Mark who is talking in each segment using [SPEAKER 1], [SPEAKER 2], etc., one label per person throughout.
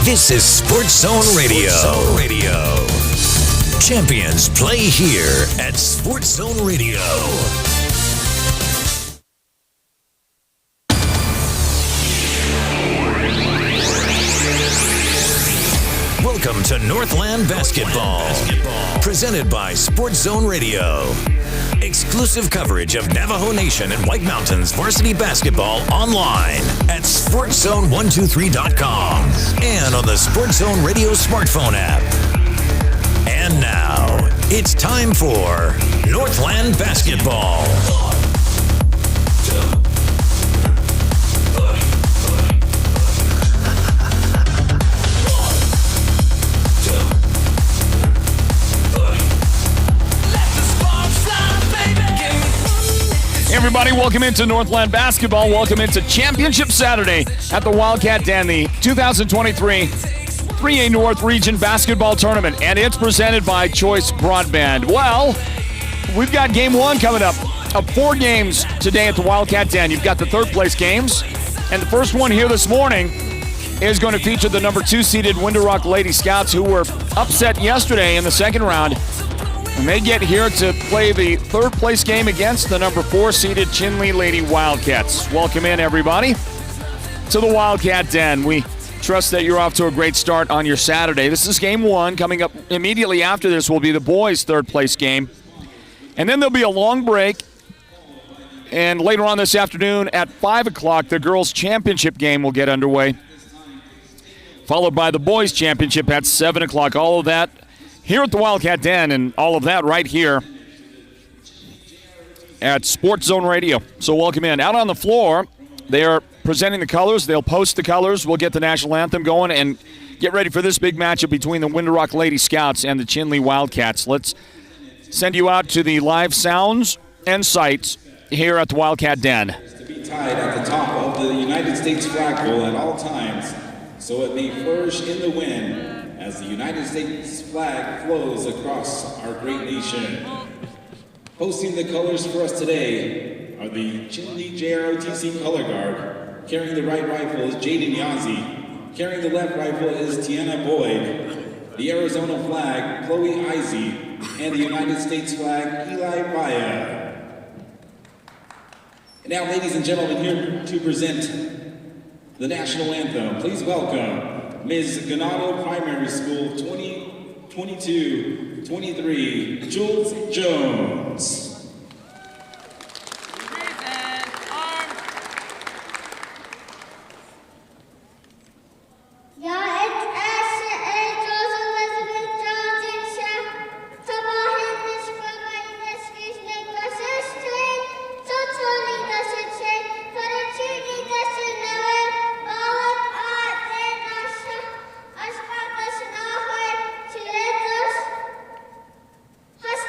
[SPEAKER 1] This is Sports Zone Radio. Champions play here at Sports Zone Radio. Welcome to Northland Basketball. Presented by Sports Zone Radio. Exclusive coverage of Navajo Nation and White Mountains varsity basketball online at SportsZone123.com and on the Sports Zone Radio smartphone app. And now, it's time for Northland Basketball.
[SPEAKER 2] Hey everybody, welcome into Northland Basketball. Welcome into Championship Saturday at the Wildcat Den, the 2023 3A North Region Basketball Tournament, and it's presented by Choice Broadband. Well, we've got game one coming up of 4 games today at the Wildcat Den. You've got the third place games, and the first one here this morning is going to feature the number 2 seeded Window Rock Lady Scouts, who were upset yesterday in the second round. And they get here to play the third place game against the number 4 seeded Chinle Lady Wildcats. Welcome in, everybody, to the Wildcat Den. We trust that you're off to a great start on your Saturday. This is game one. Coming up immediately after this will be the boys' third place game. And then there'll be a long break. And later on this afternoon at 5 o'clock, the girls' championship game will get underway, followed by the boys' championship at 7 o'clock. All of that here at the Wildcat Den, and all of that right here at Sports Zone Radio. So welcome in. Out on the floor, they are presenting the colors. They'll post the colors. We'll get the national anthem going and get ready for this big matchup between the Window Rock Lady Scouts and the Chinle Wildcats. Let's send you out to the live sounds and sights here at the Wildcat Den.
[SPEAKER 3] To be tied at the top of the United States flagpole at all times, so it may flourish in the wind as the United States flag flows across our great nation. Posting the colors for us today are the Chinle JROTC color guard. Carrying the right rifle is Jaden Yazzie. Carrying the left rifle is Tiana Boyd. The Arizona flag, Chloe Izey. And the United States flag, Eli Baya. And now, ladies and gentlemen, here to present the national anthem. Please welcome Ms. Ganado Primary School 2022-23, Jules Jones.
[SPEAKER 4] Has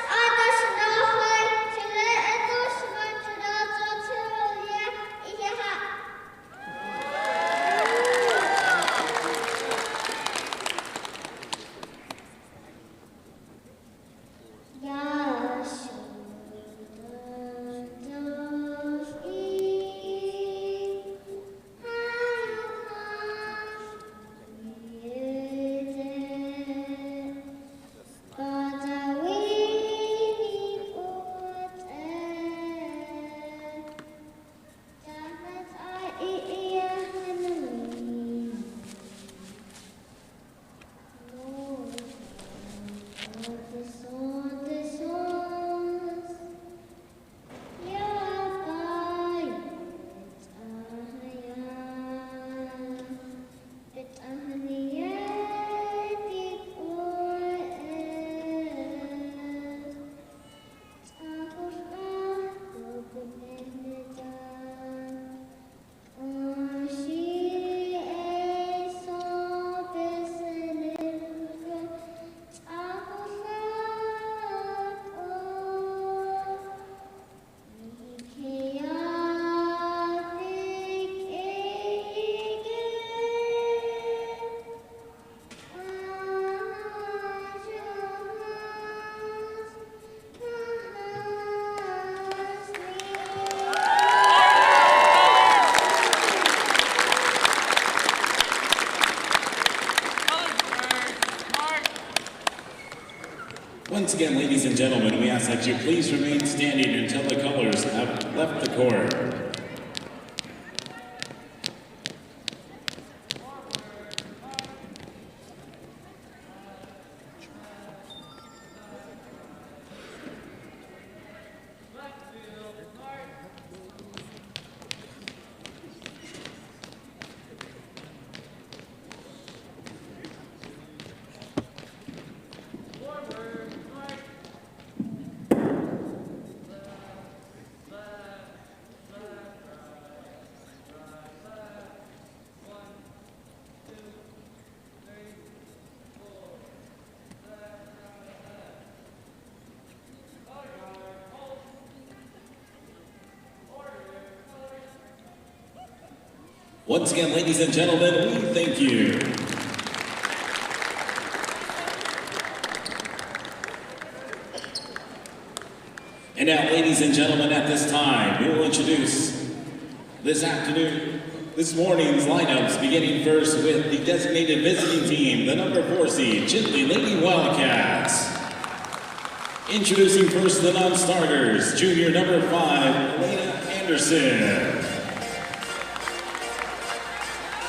[SPEAKER 3] Once again, ladies and gentlemen, we ask that you please remain standing until the colors have left the court. Once again, ladies and gentlemen, we thank you. And now, ladies and gentlemen, at this time, we will introduce this morning's lineups, beginning first with the designated visiting team, the number 4 seed, Chinle Lady Wildcats. Introducing first the non-starters, junior number 5, Elena Anderson.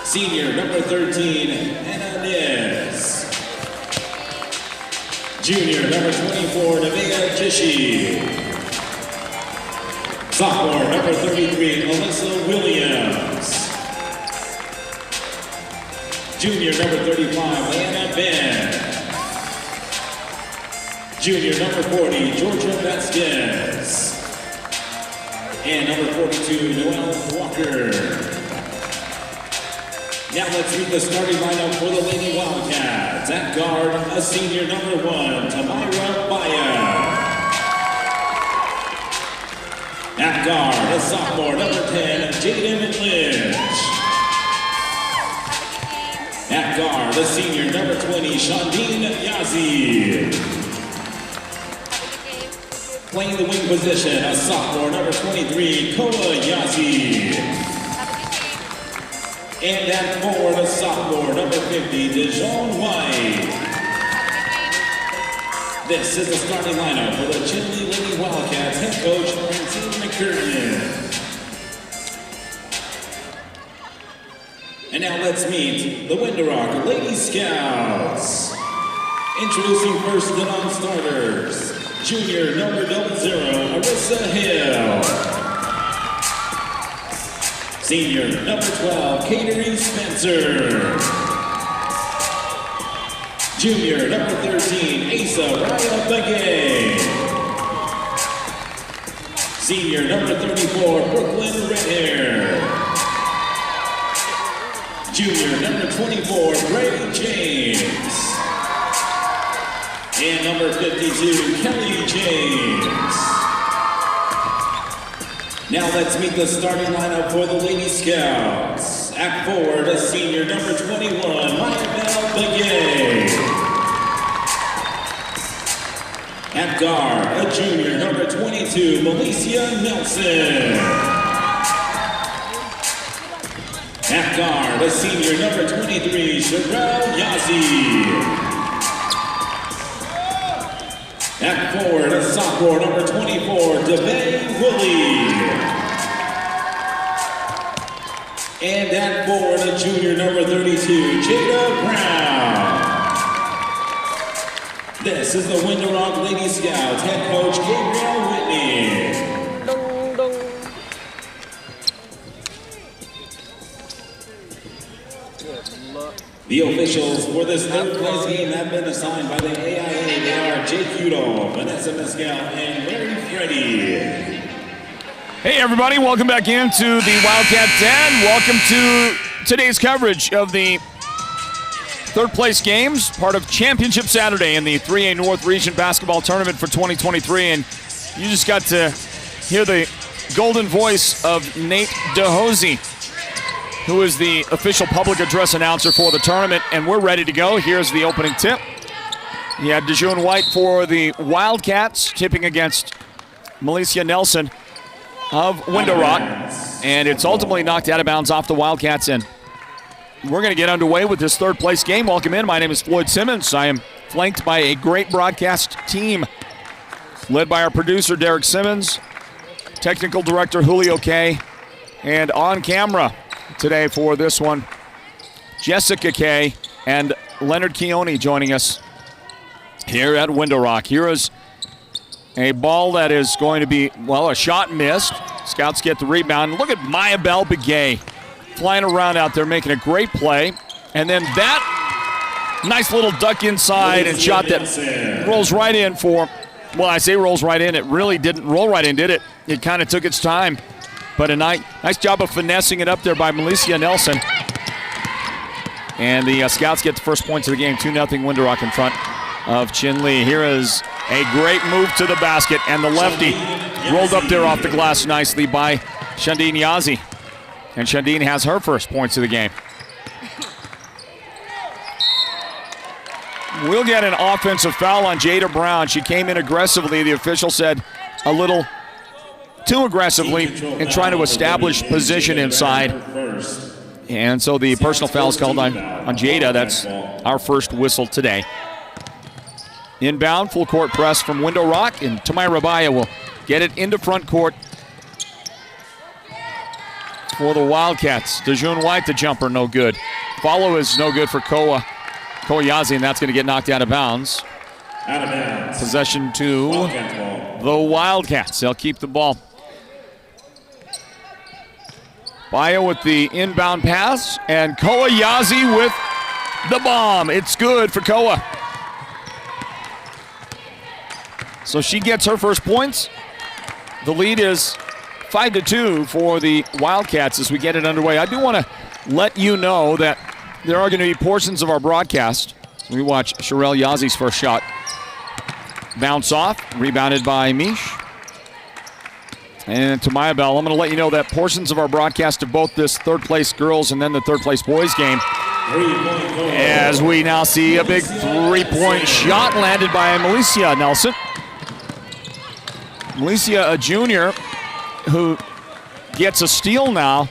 [SPEAKER 3] Senior number 13, Hannah Nez. Junior number 24, Nevaeh Jishi. Sophomore number 33, Alyssa Williams. Junior number 35, Leanna Ben. Junior number 40, Georgia Vasquez. And number 42, Noelle Walker. Now let's read the starting lineup for the Lady Wildcats. At guard, a senior number 1, Tamira Baya. At guard, a sophomore number 10, Jaden Lynch. At guard, a senior number 20, Shandine Yazi. Playing the wing position, a sophomore number 23, Koa Yazi. And at forward, a sophomore, number 50, Dijon White. This is the starting lineup for the Chinle Lady Wildcats head coach, Francine McKernan. And now let's meet the Winderock Lady Scouts. Introducing first the non-starters, junior number 00, Arissa Hill. Senior number 12, Catering Spencer. Junior number 13, Asa Raya Begay. Senior number 34, Brooklyn Redhair. Junior number 24, Gray James. And number 52, Kelly James. Now let's meet the starting lineup for the Lady Scouts. At forward, a senior number 21, Mayabelle Begay. At guard, a junior number 22, Malicia Nelson. At guard, a senior number 23, Sherelle Yazi. At forward, a sophomore number 24, Devay Woolley. And at forward, a junior number 32, Jada Brown. This is the Winderock Lady Scouts head coach, Gabrielle Whitney. The officials for this third place game have been assigned by the AIA. They are Jake Udall, Vanessa Mescal, and Larry Freddy.
[SPEAKER 2] Hey everybody, welcome back into the Wildcat Den. Welcome to today's coverage of the third place games, part of Championship Saturday in the 3A North Region Basketball Tournament for 2023. And you just got to hear the golden voice of Nate DeHosey, who is the official public address announcer for the tournament, and we're ready to go. Here's the opening tip. You have Dijon White for the Wildcats, tipping against Malicia Nelson of Winderock, and it's ultimately knocked out of bounds off the Wildcats end. We're going to get underway with this third place game. Welcome in. My name is Floyd Simmons. I am flanked by a great broadcast team led by our producer, Derek Simmons, technical director, Julio K., and on camera today for this one, Jessica K. and Leonard Keone joining us here at Window Rock. Here is a ball that is going to be, well, a shot missed. Scouts get the rebound. Look at Maya Bell Begay flying around out there, making a great play. And then that nice little duck inside and shot that rolls right in for, well, I say rolls right in. It really didn't roll right in, did it? It kind of took its time. But a nice job of finessing it up there by Milicia Nelson. And the Scouts get the first points of the game, 2-0 Window Rock in front of Chinle. Here is a great move to the basket, and the lefty rolled up there off the glass nicely by Shandine Yazi. And Shandine has her first points of the game. We'll get an offensive foul on Jada Brown. She came in aggressively. The official said a little too aggressively in trying to establish position inside. And so the personal foul is called on Jada. That's our first whistle today. Inbound, full court press from Window Rock, and Tamira Baya will get it into front court for the Wildcats. DeJune White, the jumper, no good. Follow is no good for Koyazi, and that's going to get knocked out of bounds.
[SPEAKER 3] Out of bounds.
[SPEAKER 2] Possession to the Wildcats. They'll keep the ball. Baya with the inbound pass, and Koyazi with the bomb. It's good for Koa. So she gets her first points. The lead is 5-2 for the Wildcats as we get it underway. I do want to let you know that there are going to be portions of our broadcast. We watch Sherelle Yazi's first shot. Bounce off, rebounded by Mish. And to Maya Bell, I'm going to let you know that portions of our broadcast of both this third place girls and then the third place boys game, as we now see a big three-point shot landed by Milicia Nelson. Milicia, a junior who gets a steal now,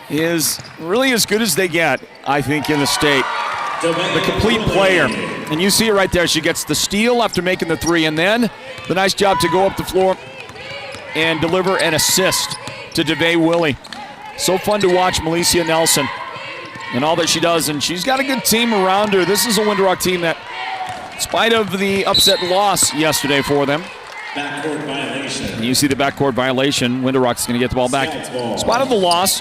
[SPEAKER 2] is really as good as they get, I think, in the state. The complete player. And you see it right there. She gets the steal after making the three, and then the nice job to go up the floor and deliver an assist to DeVay Willie. So fun to watch Milicia Nelson and all that she does, and she's got a good team around her. This is a Window Rock team that, in spite of the upset loss yesterday for them,
[SPEAKER 3] Backcourt violation.
[SPEAKER 2] and you see the backcourt violation. Window Rock's going to get the ball back. In spite of the loss,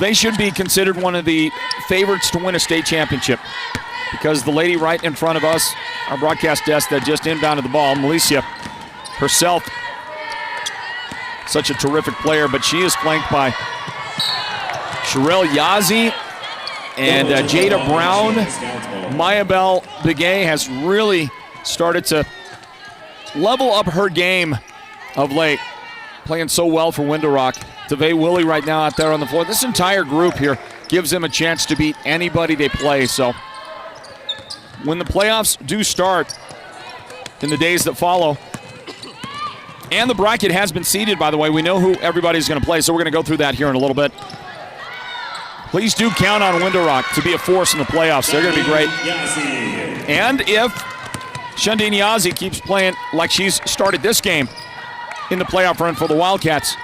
[SPEAKER 2] they should be considered one of the favorites to win a state championship, because the lady right in front of us, our broadcast desk that just inbounded the ball, Milicia herself, such a terrific player, but she is flanked by Sherelle Yazi and Jada Brown. Maya Bell Begay has really started to level up her game of late, playing so well for Window Rock. DeVay Willie right now out there on the floor. This entire group here gives them a chance to beat anybody they play. So when the playoffs do start in the days that follow, and the bracket has been seeded, by the way, we know who everybody's going to play, so we're going to go through that here in a little bit. Please do count on Window Rock to be a force in the playoffs. They're going to be great. And if Shandine Yazi keeps playing like she's started this game in the playoff run for the Wildcats,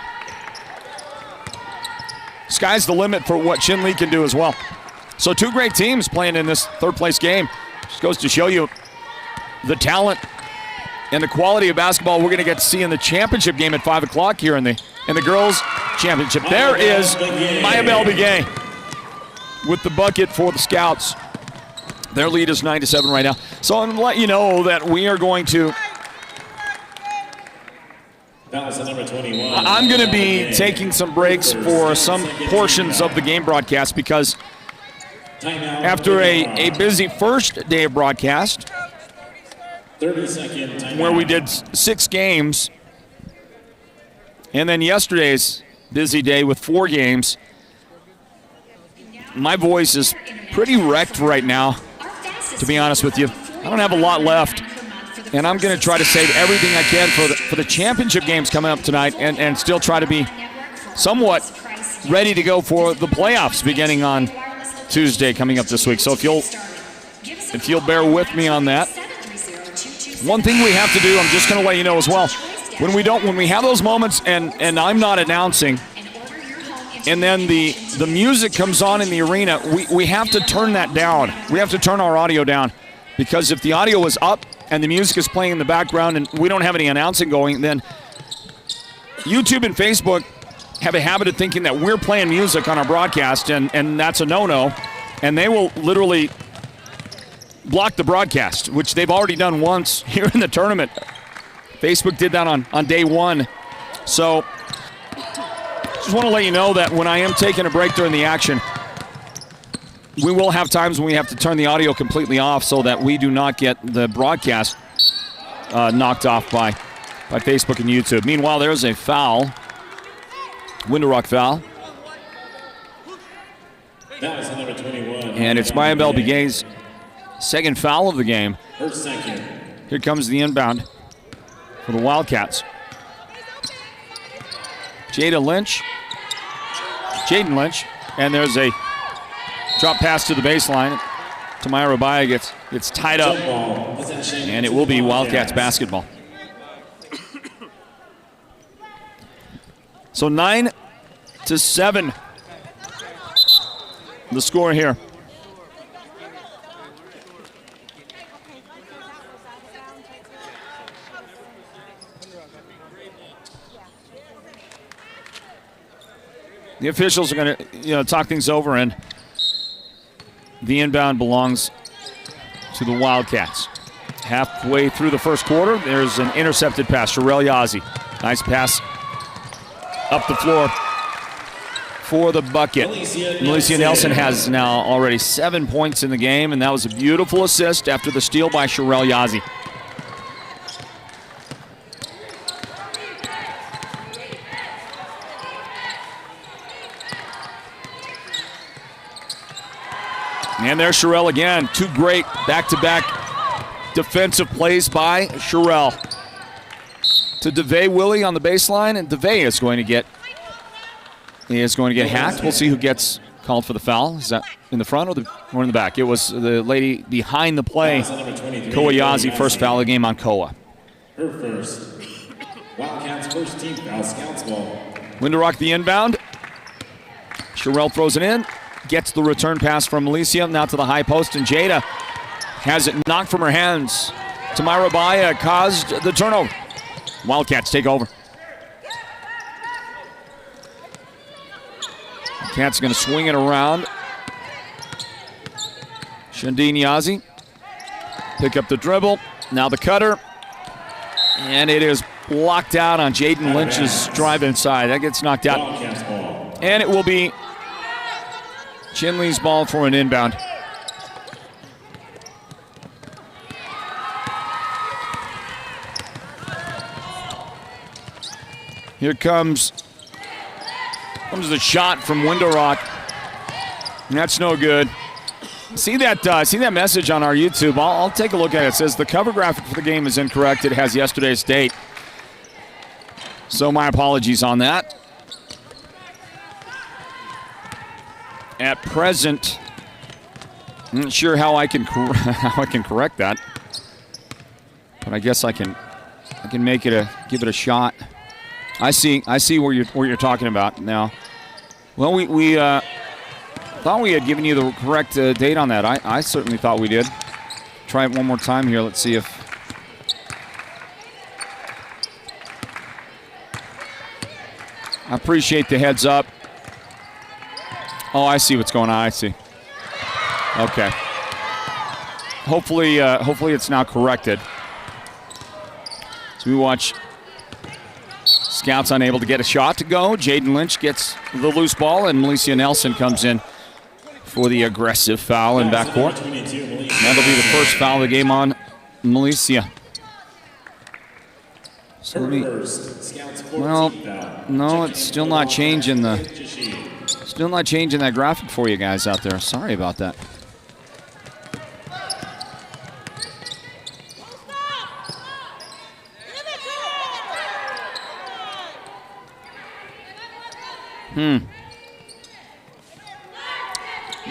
[SPEAKER 2] sky's the limit for what Chinle can do as well. So two great teams playing in this third place game. Just goes to show you the talent and the quality of basketball we're going to get to see in the championship game at 5 o'clock here in the girls' championship. There is Maya Bell Begay with the bucket for the Scouts. Their lead is 9-7 right now. So I'm going to let you know that we are going to, I'm going to be taking some breaks for some portions of the game broadcast, because after a busy first day of broadcast,
[SPEAKER 3] 30-second
[SPEAKER 2] where we did 6 games, and then yesterday's busy day with 4 games, my voice is pretty wrecked right now, to be honest with you. I don't have a lot left, and I'm going to try to save everything I can for the championship games coming up tonight, and still try to be somewhat ready to go for the playoffs beginning on Tuesday coming up this week. So if you'll if you'll bear with me on that. One thing we have to do, I'm just going to let you know as well, when we have those moments and I'm not announcing, and then the music comes on in the arena, we have to turn that down. We have to turn our audio down, because if the audio is up and the music is playing in the background and we don't have any announcing going, then YouTube and Facebook have a habit of thinking that we're playing music on our broadcast, and that's a no-no, and they will literally block the broadcast, which they've already done once here in the tournament. Facebook did that on day one. So just want to let you know that when I am taking a break during the action, we will have times when we have to turn the audio completely off so that we do not get the broadcast knocked off by Facebook and YouTube. Meanwhile, there's a foul. Window Rock foul.
[SPEAKER 3] That was number 21.
[SPEAKER 2] And it's Maya Belbigay's second foul of the game.
[SPEAKER 3] Her second.
[SPEAKER 2] Here comes the inbound for the Wildcats. Jaden Lynch, and there's a drop pass to the baseline. Tamaya Rabaya gets tied up, and it will be Wildcats basketball. So 9-7, the score here. The officials are going to, talk things over, and the inbound belongs to the Wildcats. Halfway through the first quarter, there's an intercepted pass. Sherelle Yazzie. Nice pass up the floor for the bucket. Milicia Nelson has now already 7 points in the game, and that was a beautiful assist after the steal by Sherelle Yazzie. And there's Sherelle again. Two great back-to-back defensive plays by Sherelle. To DeVay Willie on the baseline, and DeVay is going to get hacked. We'll see who gets called for the foul. Is that in the front or in the back? It was the lady behind the play, Koa Yazzie, first foul of the game on Koa.
[SPEAKER 3] Her first. Wildcats first team foul, Scouts ball.
[SPEAKER 2] Window Rock the inbound. Sherelle throws it in. Gets the return pass from Alicia, now to the high post, and Jada has it knocked from her hands. Tamara Baya caused the turnover. Wildcats take over. Cats going to swing it around. Shandine Yazzie pick up the dribble. Now the cutter. And it is blocked out on Jaden Lynch's drive inside. That gets knocked out. And it will be Chinle's ball for an inbound. Here comes the shot from Window Rock. And that's no good. See that message on our YouTube? I'll take a look at it. It says the cover graphic for the game is incorrect. It has yesterday's date. So my apologies on that. At present, I'm not sure how I can correct that, but I guess I can make it give it a shot. I see where you're talking about now. Well, we thought we had given you the correct date on that. I certainly thought we did. Try it one more time here. Let's see if. I appreciate the heads up. Oh, I see what's going on. I see. Okay. Hopefully it's now corrected. So we watch Scouts unable to get a shot to go. Jaden Lynch gets the loose ball, and Milicia Nelson comes in for the aggressive foul in backcourt. That'll be the first foul of the game on Milicia. So well, no, it's still not changing that graphic for you guys out there. Sorry about that.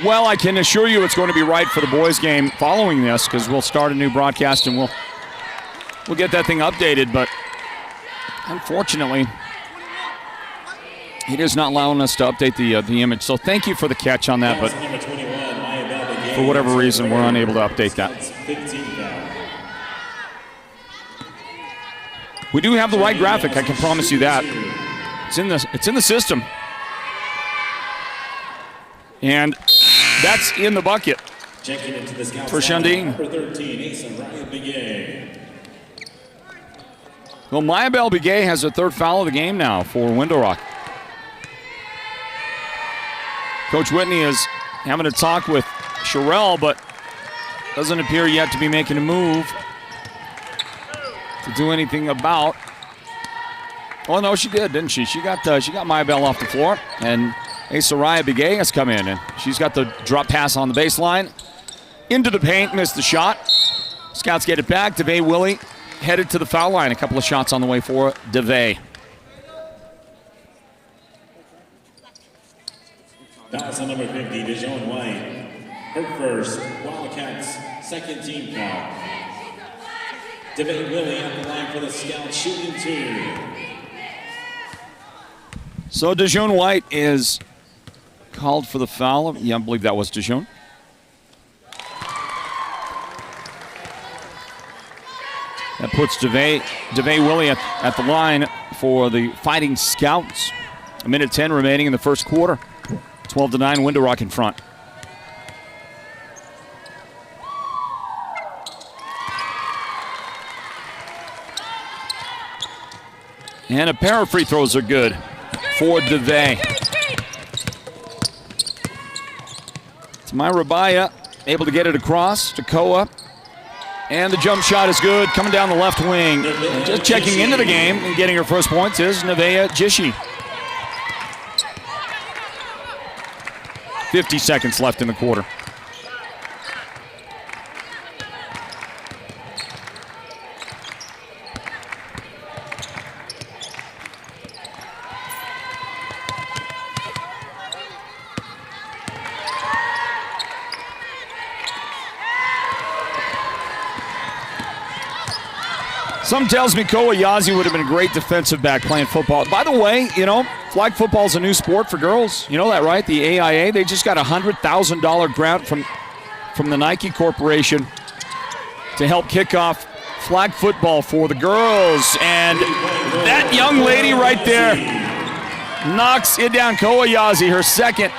[SPEAKER 2] Well, I can assure you it's going to be right for the boys' game following this, because we'll start a new broadcast and we'll get that thing updated. But unfortunately, it is not allowing us to update the image. So thank you for the catch on that. But for whatever reason, we're unable to update that. We do have the right graphic. I can promise you that. It's in the system. And that's in the bucket for Shunding. Well, Mayabel Begay has her third foul of the game now for Window Rock. Coach Whitney is having a talk with Sherelle, but doesn't appear yet to be making a move to do anything about. Oh no, she did, didn't she? She got Mayabel off the floor, and Soraya Begay has come in, and she's got the drop pass on the baseline. Into the paint, missed the shot. Scouts get it back. DeVay Willie headed to the foul line. A couple of shots on the way for DeVay.
[SPEAKER 3] That's on number 50, Dijon White. Her first, Wildcats, second team foul. DeVay Willie at the line for the Scouts, shooting 2.
[SPEAKER 2] So Dijon White is called for the foul. Yeah, I believe that was Dijon. That puts DeVay Willie at the line for the Fighting Scouts. 1:10 remaining in the first quarter. 12-9, Window Rock in front. And a pair of free throws are good for DeVay. Tamira Baya able to get it across to Koa. And the jump shot is good, coming down the left wing. And just checking into the game and getting her first points is Nevaeh Jishi. 50 seconds left in the quarter. Some tells me Koa Yazi would have been a great defensive back playing football. By the way, flag football is a new sport for girls. You know that, right? The AIA, they just got a $100,000 grant from the Nike Corporation to help kick off flag football for the girls. And that young lady right there knocks it down. Koa Yazi, her second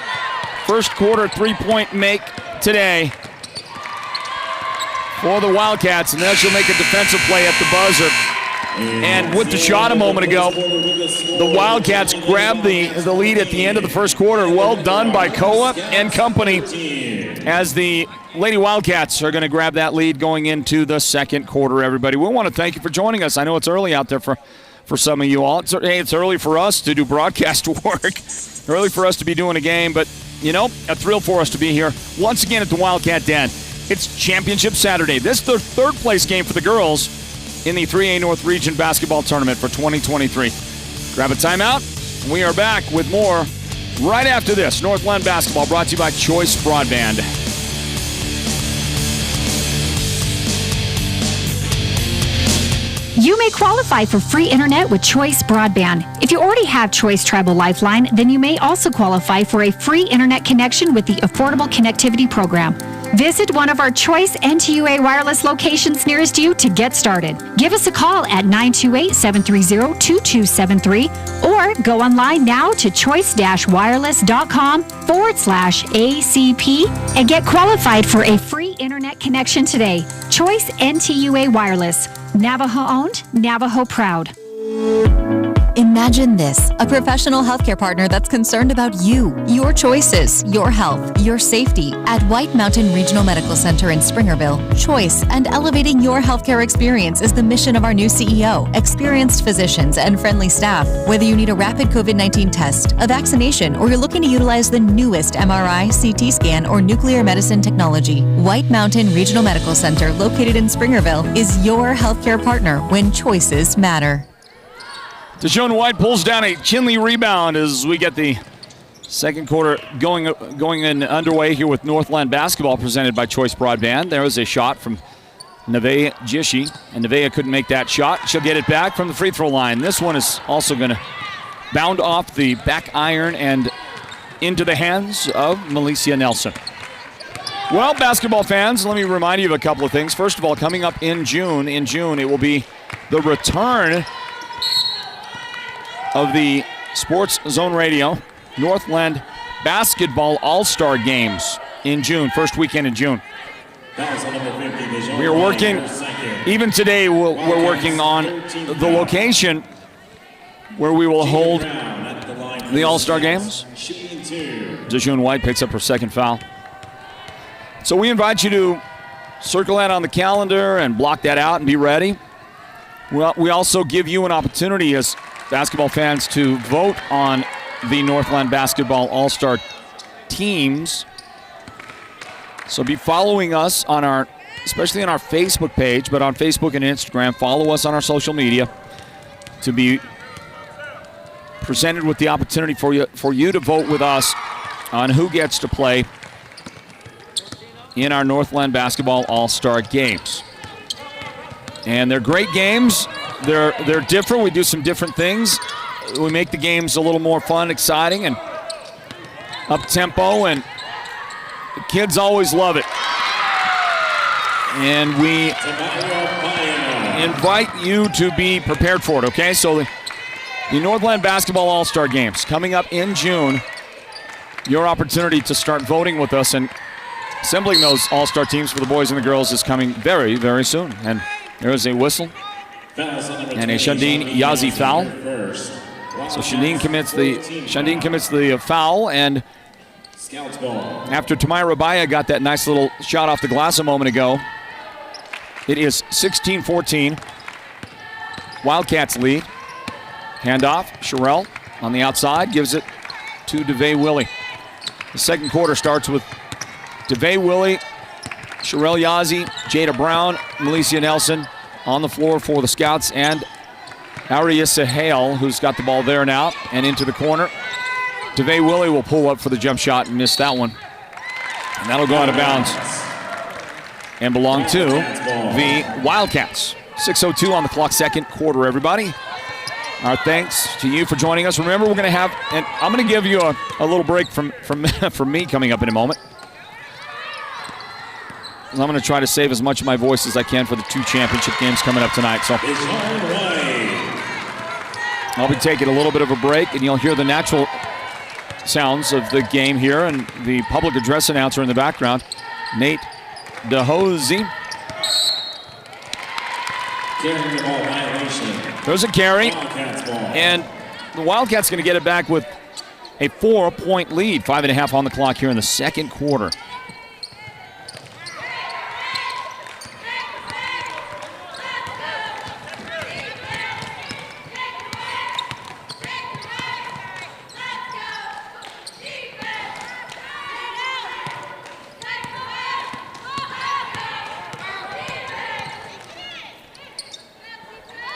[SPEAKER 2] first quarter three-point make today for the Wildcats, and then she'll make a defensive play at the buzzer. And with the shot a moment ago, the Wildcats grabbed the lead at the end of the first quarter. Well done by Koa and company, as the Lady Wildcats are going to grab that lead going into the second quarter, everybody. We want to thank you for joining us. I know it's early out there for some of you all. It's early for us to do broadcast work, early for us to be doing a game, but, a thrill for us to be here once again at the Wildcat Den. It's Championship Saturday. This is the third place game for the girls in the 3A North Region Basketball Tournament for 2023. Grab a timeout. We are back with more right after this. Northland Basketball brought to you by Choice Broadband.
[SPEAKER 4] You may qualify for free internet with Choice Broadband. If you already have Choice Tribal Lifeline, then you may also qualify for a free internet connection with the Affordable Connectivity Program. Visit one of our Choice NTUA wireless locations nearest you to get started. Give us a call at 928-730-2273 or go online now to choice-wireless.com/ACP and get qualified for a free internet connection today. Choice NTUA Wireless. Navajo owned, Navajo proud.
[SPEAKER 5] Imagine this, a professional healthcare partner that's concerned about you, your choices, your health, your safety. At White Mountain Regional Medical Center in Springerville, choice and elevating your healthcare experience is the mission of our new CEO, experienced physicians, and friendly staff. Whether you need a rapid COVID-19 test, a vaccination, or you're looking to utilize the newest MRI, CT scan, or nuclear medicine technology, White Mountain Regional Medical Center, located in Springerville, is your healthcare partner when choices matter.
[SPEAKER 2] Dijon White pulls down a Chinle rebound as we get the Second quarter going in underway here with Northland basketball presented by Choice Broadband. There was a shot from Nevaeh Jishi, and Nevaeh couldn't make that shot. She'll get it back from the free throw line. This one is also going to bound off the back iron and into the hands of Melicia Nelson. Well, basketball fans, let me remind you of a couple of things. First of all, coming up in June, it will be the return of the Sports Zone Radio Northland Basketball All-Star Games in June, first weekend in June. We are working, even today, we're working on the location where we will hold the All-Star Games. Dejoun White picks up her second foul. So we invite you to circle that on the calendar and block that out and be ready. Well, we also give you an opportunity as basketball fans to vote on the Northland Basketball All-Star teams. So be following us on our, especially on our Facebook page, but on Facebook and Instagram, follow us on our social media to be presented with the opportunity for you to vote with us on who gets to play in our Northland Basketball All-Star Games. And they're great games. They're different. We do some different things. We make the games a little more fun, exciting, and up-tempo, and the kids always love it. And we invite you to be prepared for it, okay? So the Northland Basketball All-Star Games coming up in June. Your opportunity to start voting with us and assembling those all-star teams for the boys and the girls is coming very, very soon. And there is a whistle and a Shandine Yazi foul. So Shandine commits the foul, and after Tamira Rabaya got that nice little shot off the glass a moment ago, it is 16-14. Wildcats lead. Handoff, Sherelle on the outside, gives it to DeVay Willie. The second quarter starts with DeVay Willie, Sherelle Yazi, Jada Brown, Melicia Nelson on the floor for the Scouts, and Ariissa Hale, who's got the ball there now, and into the corner. DeVay Willie will pull up for the jump shot and miss that one. And that'll go out of bounds and belong to the Wildcats. 6:02 on the clock, second quarter, everybody. Our thanks to you for joining us. Remember, we're going to have, and I'm going to give you a little break from me coming up in a moment. I'm going to try to save as much of my voice as I can for the two championship games coming up tonight. So I'll be taking a little bit of a break, and you'll hear the natural sounds of the game here and the public address announcer in the background, Nate DeHozy. There's a carry, and the Wildcats going to get it back with a 4-point lead, 5.5 on the clock here in the second quarter.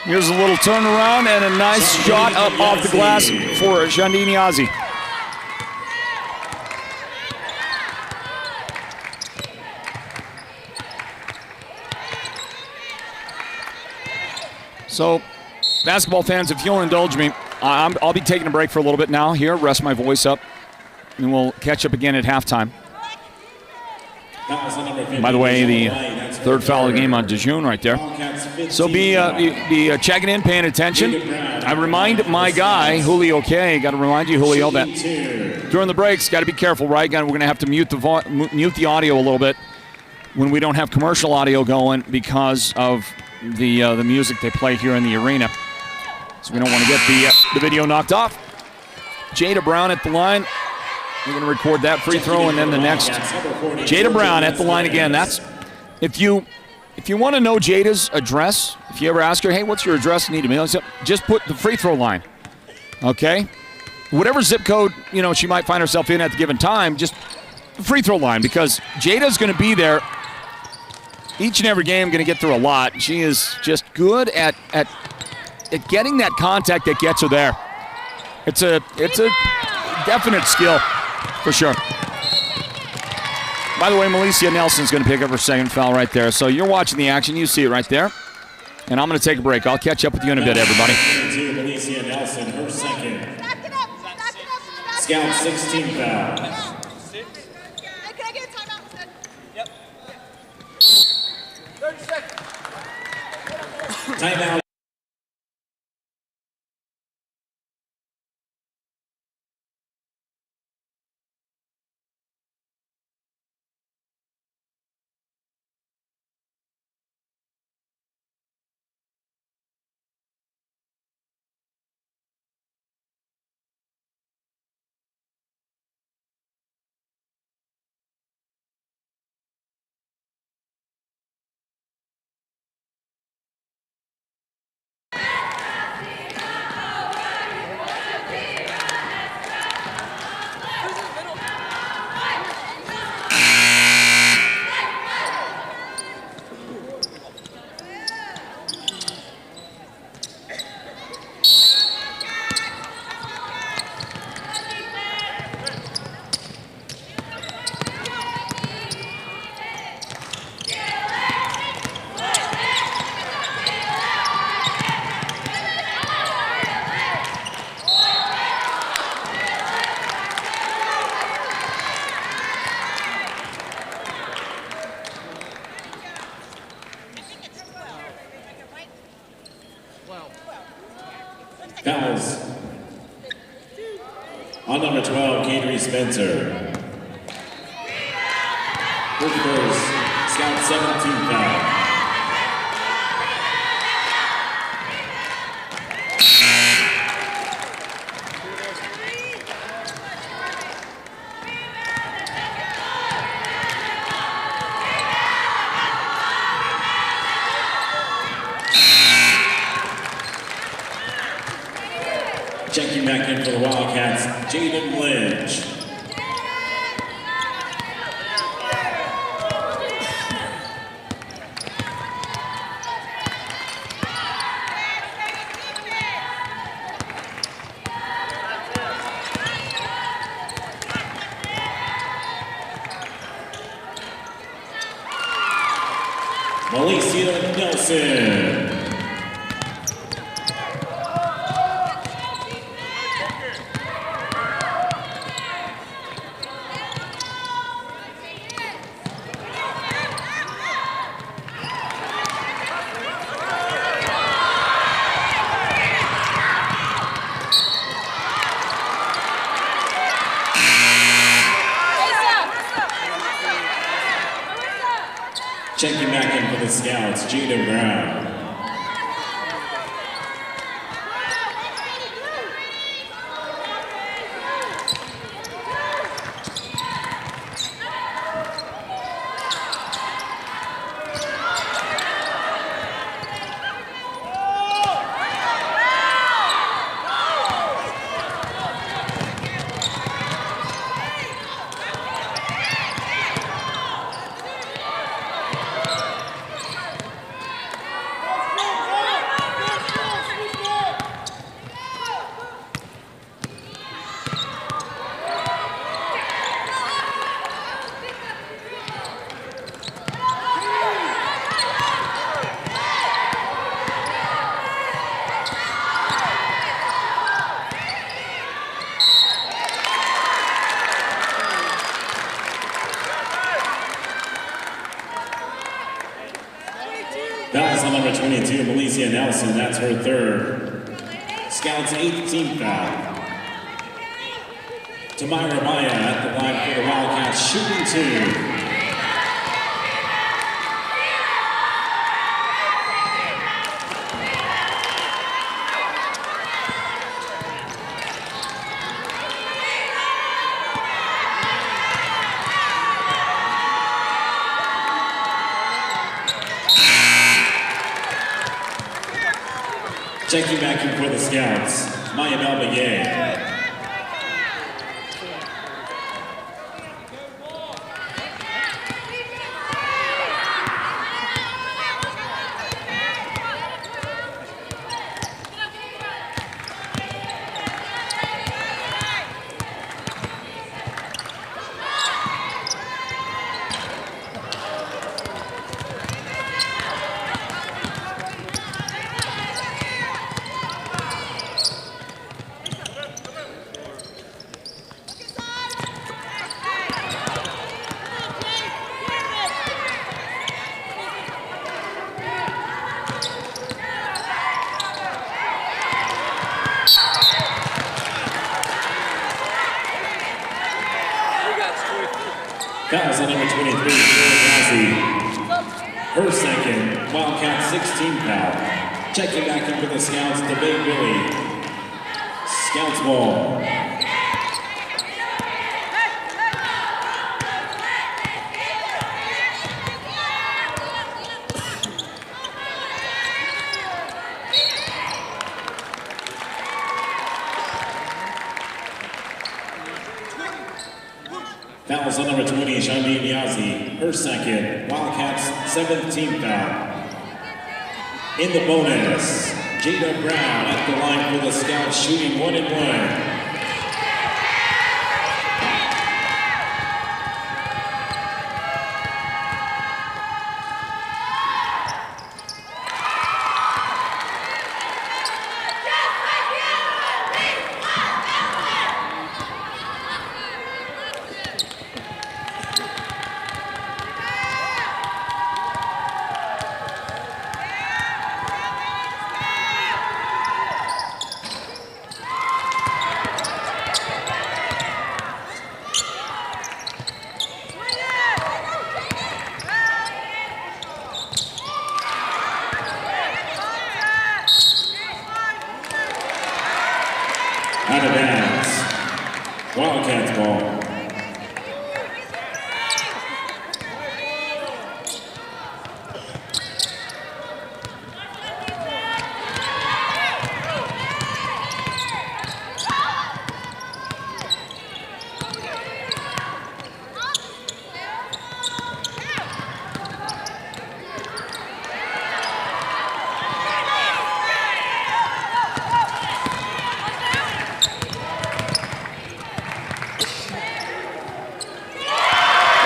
[SPEAKER 2] Here's a little turnaround and a nice shot up off the glass for Shandine Yazi. So, basketball fans, if you'll indulge me, I'll be taking a break for a little bit now here, rest my voice up, and we'll catch up again at halftime. By the way, the third foul of the game on Dejoun right there. So be checking in, paying attention. I remind my guy, Julio K, got to remind you, Julio, that during the breaks, got to be careful, right? We're going to have to mute the audio a little bit when we don't have commercial audio going because of the music they play here in the arena. So we don't want to get the video knocked off. Jada Brown at the line. We're going to record that free throw, and then the next. Jada Brown at the line again. That's if you want to know Jada's address, if you ever ask her, hey, what's your address? Need to mail, just put the free throw line. Okay? Whatever zip code, she might find herself in at the given time, just the free throw line, because Jada's going to be there each and every game, going to get through a lot. She is just good at getting that contact that gets her there. It's a definite skill for sure. By the way, Malicia Nelson's going to pick up her second foul right there. So you're watching the action. You see it right there. And I'm going to take a break. I'll catch up with you in a bit, everybody.
[SPEAKER 3] Malicia Nelson, her second. Scout 16 foul.
[SPEAKER 6] Can I get a timeout instead? Yep. 30 seconds.
[SPEAKER 3] Timeout. Fouls on number 12, Kadri Spencer. Goalkeepers, Scout 17 foul. Checking back in for the Wildcats, Jaden Lynch. Malicia Nelson. Checking back in for the Scouts, Jada Brown. That was on number 22, Malicia Nelson. That's her third. Scouts 18 foul. Tamira Maya at the line for the Wildcats, shooting two. Checking back in for the Scouts, Maya Belbaye. Fouls on number 23, Shirley. Her second, Wildcats 16 foul. Checking back in for the Scouts, the Big Billy. Scouts ball. Fouls on number 20, Chinle Niazi. Her second, Wildcats 17th foul. In the bonus, Jada Brown at the line for the Scouts, shooting 1 and 1. Out of bounds. Wildcats ball.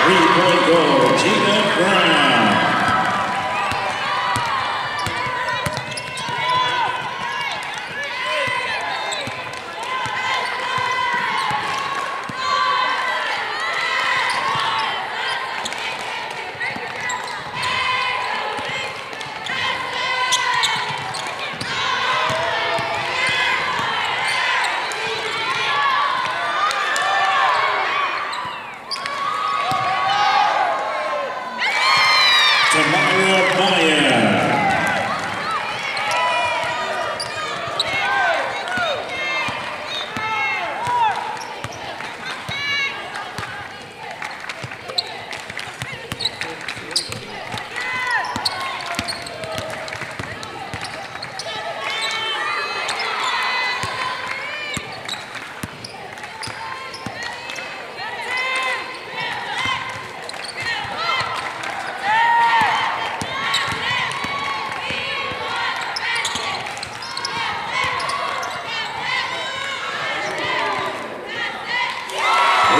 [SPEAKER 3] Three-point goal, Jada Brown.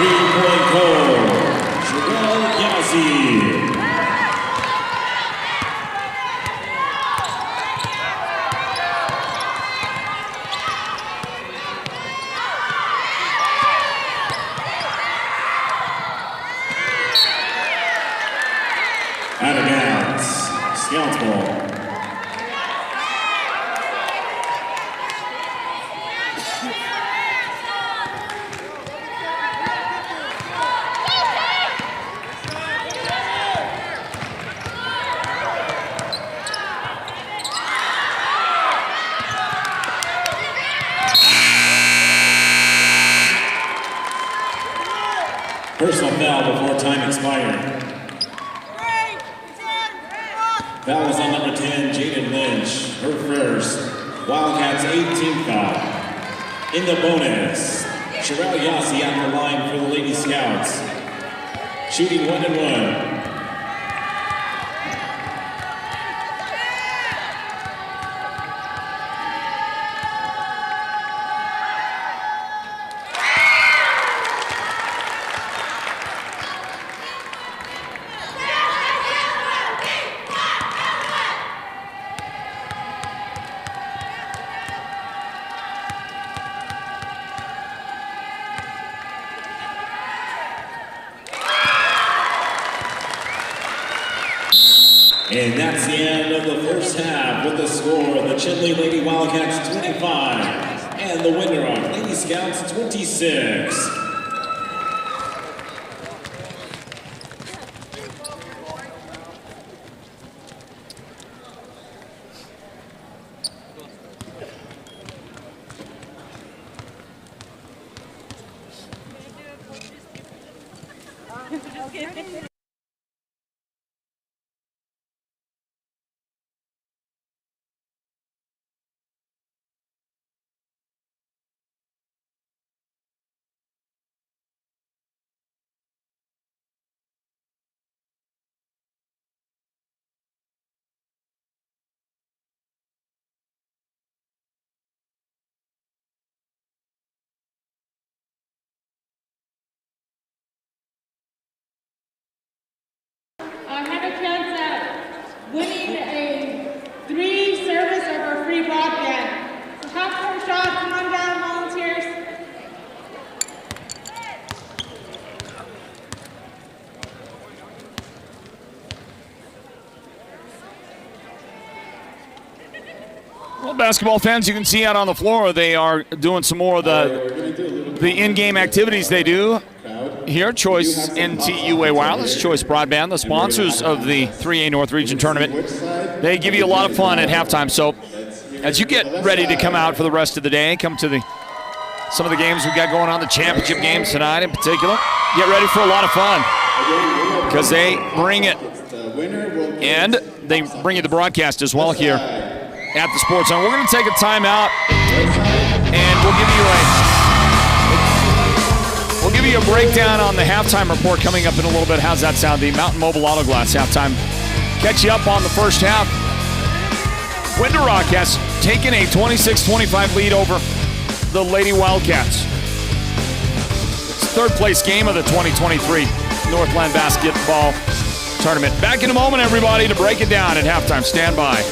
[SPEAKER 3] Three-point goal, Sherelle Yazzie. Out of bounds, Scouts ball. Personal foul before time expired. Foul was on number 10, Jaden Lynch, her first. Wildcats 18th foul. In the bonus, Sherelle Yazzie at the line for the Lady Scouts. Shooting 1 and 1. And that's the end of the first half with the score, the Chinle Lady Wildcats 25 and the winner of Lady Scouts 26.
[SPEAKER 7] I had a chance at winning a 3 service of our free broadband. So have 4 shots, come on down, volunteers.
[SPEAKER 2] Well, basketball fans, you can see out on the floor, they are doing some more of the in-game activities they do here. Choice NTUA Wireless, Choice Broadband, the sponsors of the 3A North Region Tournament. They give you a lot of fun at halftime. So as you get ready to come out for the rest of the day, come to some of the games we've got going on, the championship games tonight in particular, get ready for a lot of fun because they bring it. And they bring you the broadcast as well here at the Sports Zone. We're going to take a timeout, and we'll give you a breakdown on the halftime report coming up in a little bit. How's that sound? The Mountain Mobile Auto Glass halftime. Catch you up on the first half. Winter Rock has taken a 26-25 lead over the Lady Wildcats. It's the third place game of the 2023 Northland Basketball Tournament. Back in a moment, everybody, to break it down at halftime. Stand by.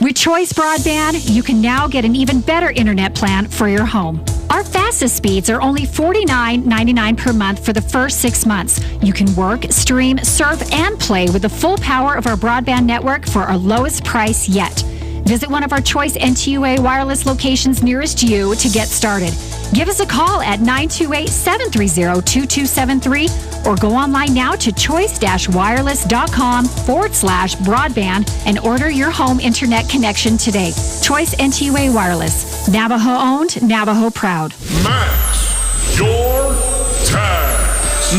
[SPEAKER 4] With Choice Broadband, you can now get an even better internet plan for your home. Our fastest speeds are only $49.99 per month for the first 6 months. You can work, stream, surf, and play with the full power of our broadband network for our lowest price yet. Visit one of our Choice NTUA wireless locations nearest you to get started. Give us a call at 928-730-2273 or go online now to choice-wireless.com/broadband and order your home internet connection today. Choice NTUA Wireless. Navajo owned, Navajo proud.
[SPEAKER 8] Max your tax.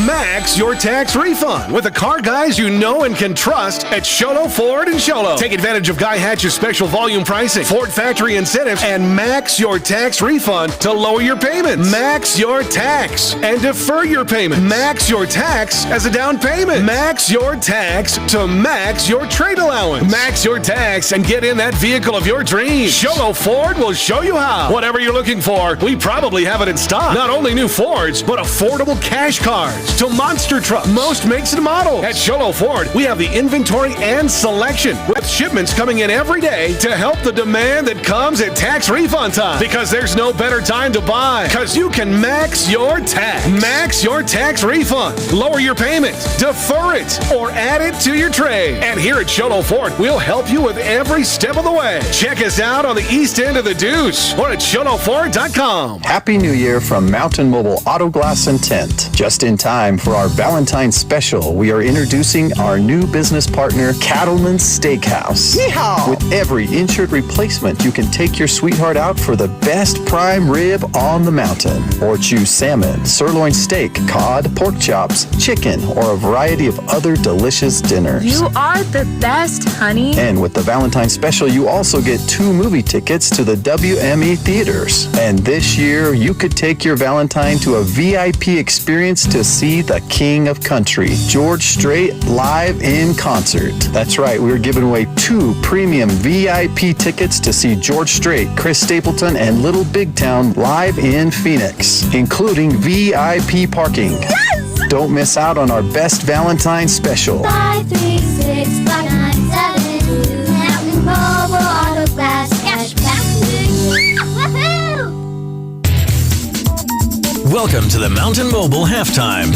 [SPEAKER 9] Max your tax refund with the car guys you know and can trust at Sholo Ford and Sholo. Take advantage of Guy Hatch's special volume pricing, Ford factory incentives, and max your tax refund to lower your payments. Max your tax and defer your payment. Max your tax as a down payment. Max your tax to max your trade allowance. Max your tax and get in that vehicle of your dreams. Sholo Ford will show you how. Whatever you're looking for, we probably have it in stock. Not only new Fords, but affordable cash cards to monster trucks, most makes and models. At Sholo Ford, we have the inventory and selection, with shipments coming in every day to help the demand that comes at tax refund time. Because there's no better time to buy, because you can max your tax. Max your tax refund. Lower your payment, defer it, or add it to your trade. And here at Sholo Ford, we'll help you with every step of the way. Check us out on the east end of the Deuce or at SholoFord.com.
[SPEAKER 10] Happy New Year from Mountain Mobile Auto Glass and Tint. Just in time for our Valentine's special, we are introducing our new business partner, Cattleman's Steakhouse. Yeehaw! With every insured replacement, you can take your sweetheart out for the best prime rib on the mountain. Or choose salmon, sirloin steak, cod, pork chops, chicken, or a variety of other delicious dinners.
[SPEAKER 11] You are the best, honey.
[SPEAKER 10] And with the Valentine's special, you also get 2 movie tickets to the WME theaters. And this year, you could take your Valentine to a VIP experience to see the King of Country, George Strait, live in concert. That's right, we're giving away 2 premium VIP tickets to see George Strait, Chris Stapleton, and Little Big Town live in Phoenix, including VIP parking. Yes! Don't miss out on our best Valentine special.
[SPEAKER 12] 536-5972 Mountain Mobile Auto Glass Cashback. Woohoo!
[SPEAKER 1] Welcome to the Mountain Mobile Halftime.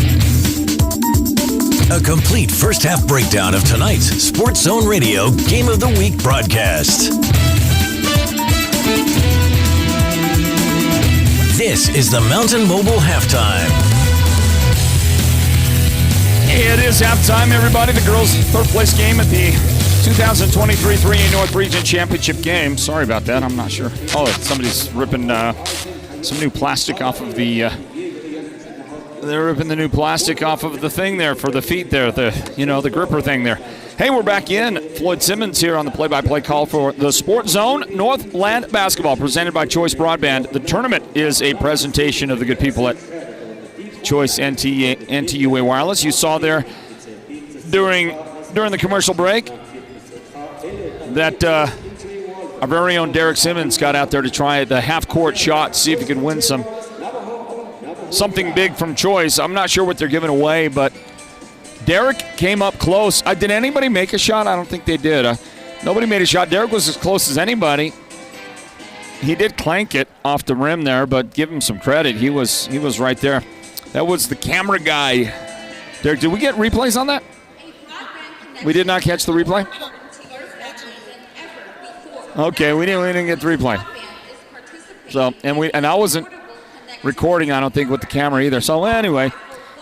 [SPEAKER 1] A complete first half breakdown of tonight's Sports Zone Radio Game of the Week broadcast. This is the Mountain Mobile Halftime.
[SPEAKER 2] It is halftime, everybody. The girls' third-place game at the 2023 3A North Region Championship game. Sorry about that. I'm not sure. Oh, somebody's ripping some new plastic off of the... they're ripping the new plastic off of the thing there for the feet there, the gripper thing there. Hey, we're back in. Floyd Simmons here on the play-by-play call for the Sports Zone Northland Basketball, presented by Choice Broadband. The tournament is a presentation of the good people at Choice NTUA Wireless. You saw there during the commercial break that our very own Derek Simmons got out there to try the half-court shot, see if he could win something big from Choice. I'm not sure what they're giving away, but Derek came up close. Did anybody make a shot? I don't think they did. Nobody made a shot. Derek was as close as anybody. He did clank it off the rim there, but give him some credit. He was right there. That was the camera guy. Derek, did we get replays on that? We did not catch the replay? Okay, we didn't get the replay. So, and I wasn't recording, I don't think, with the camera either. So anyway,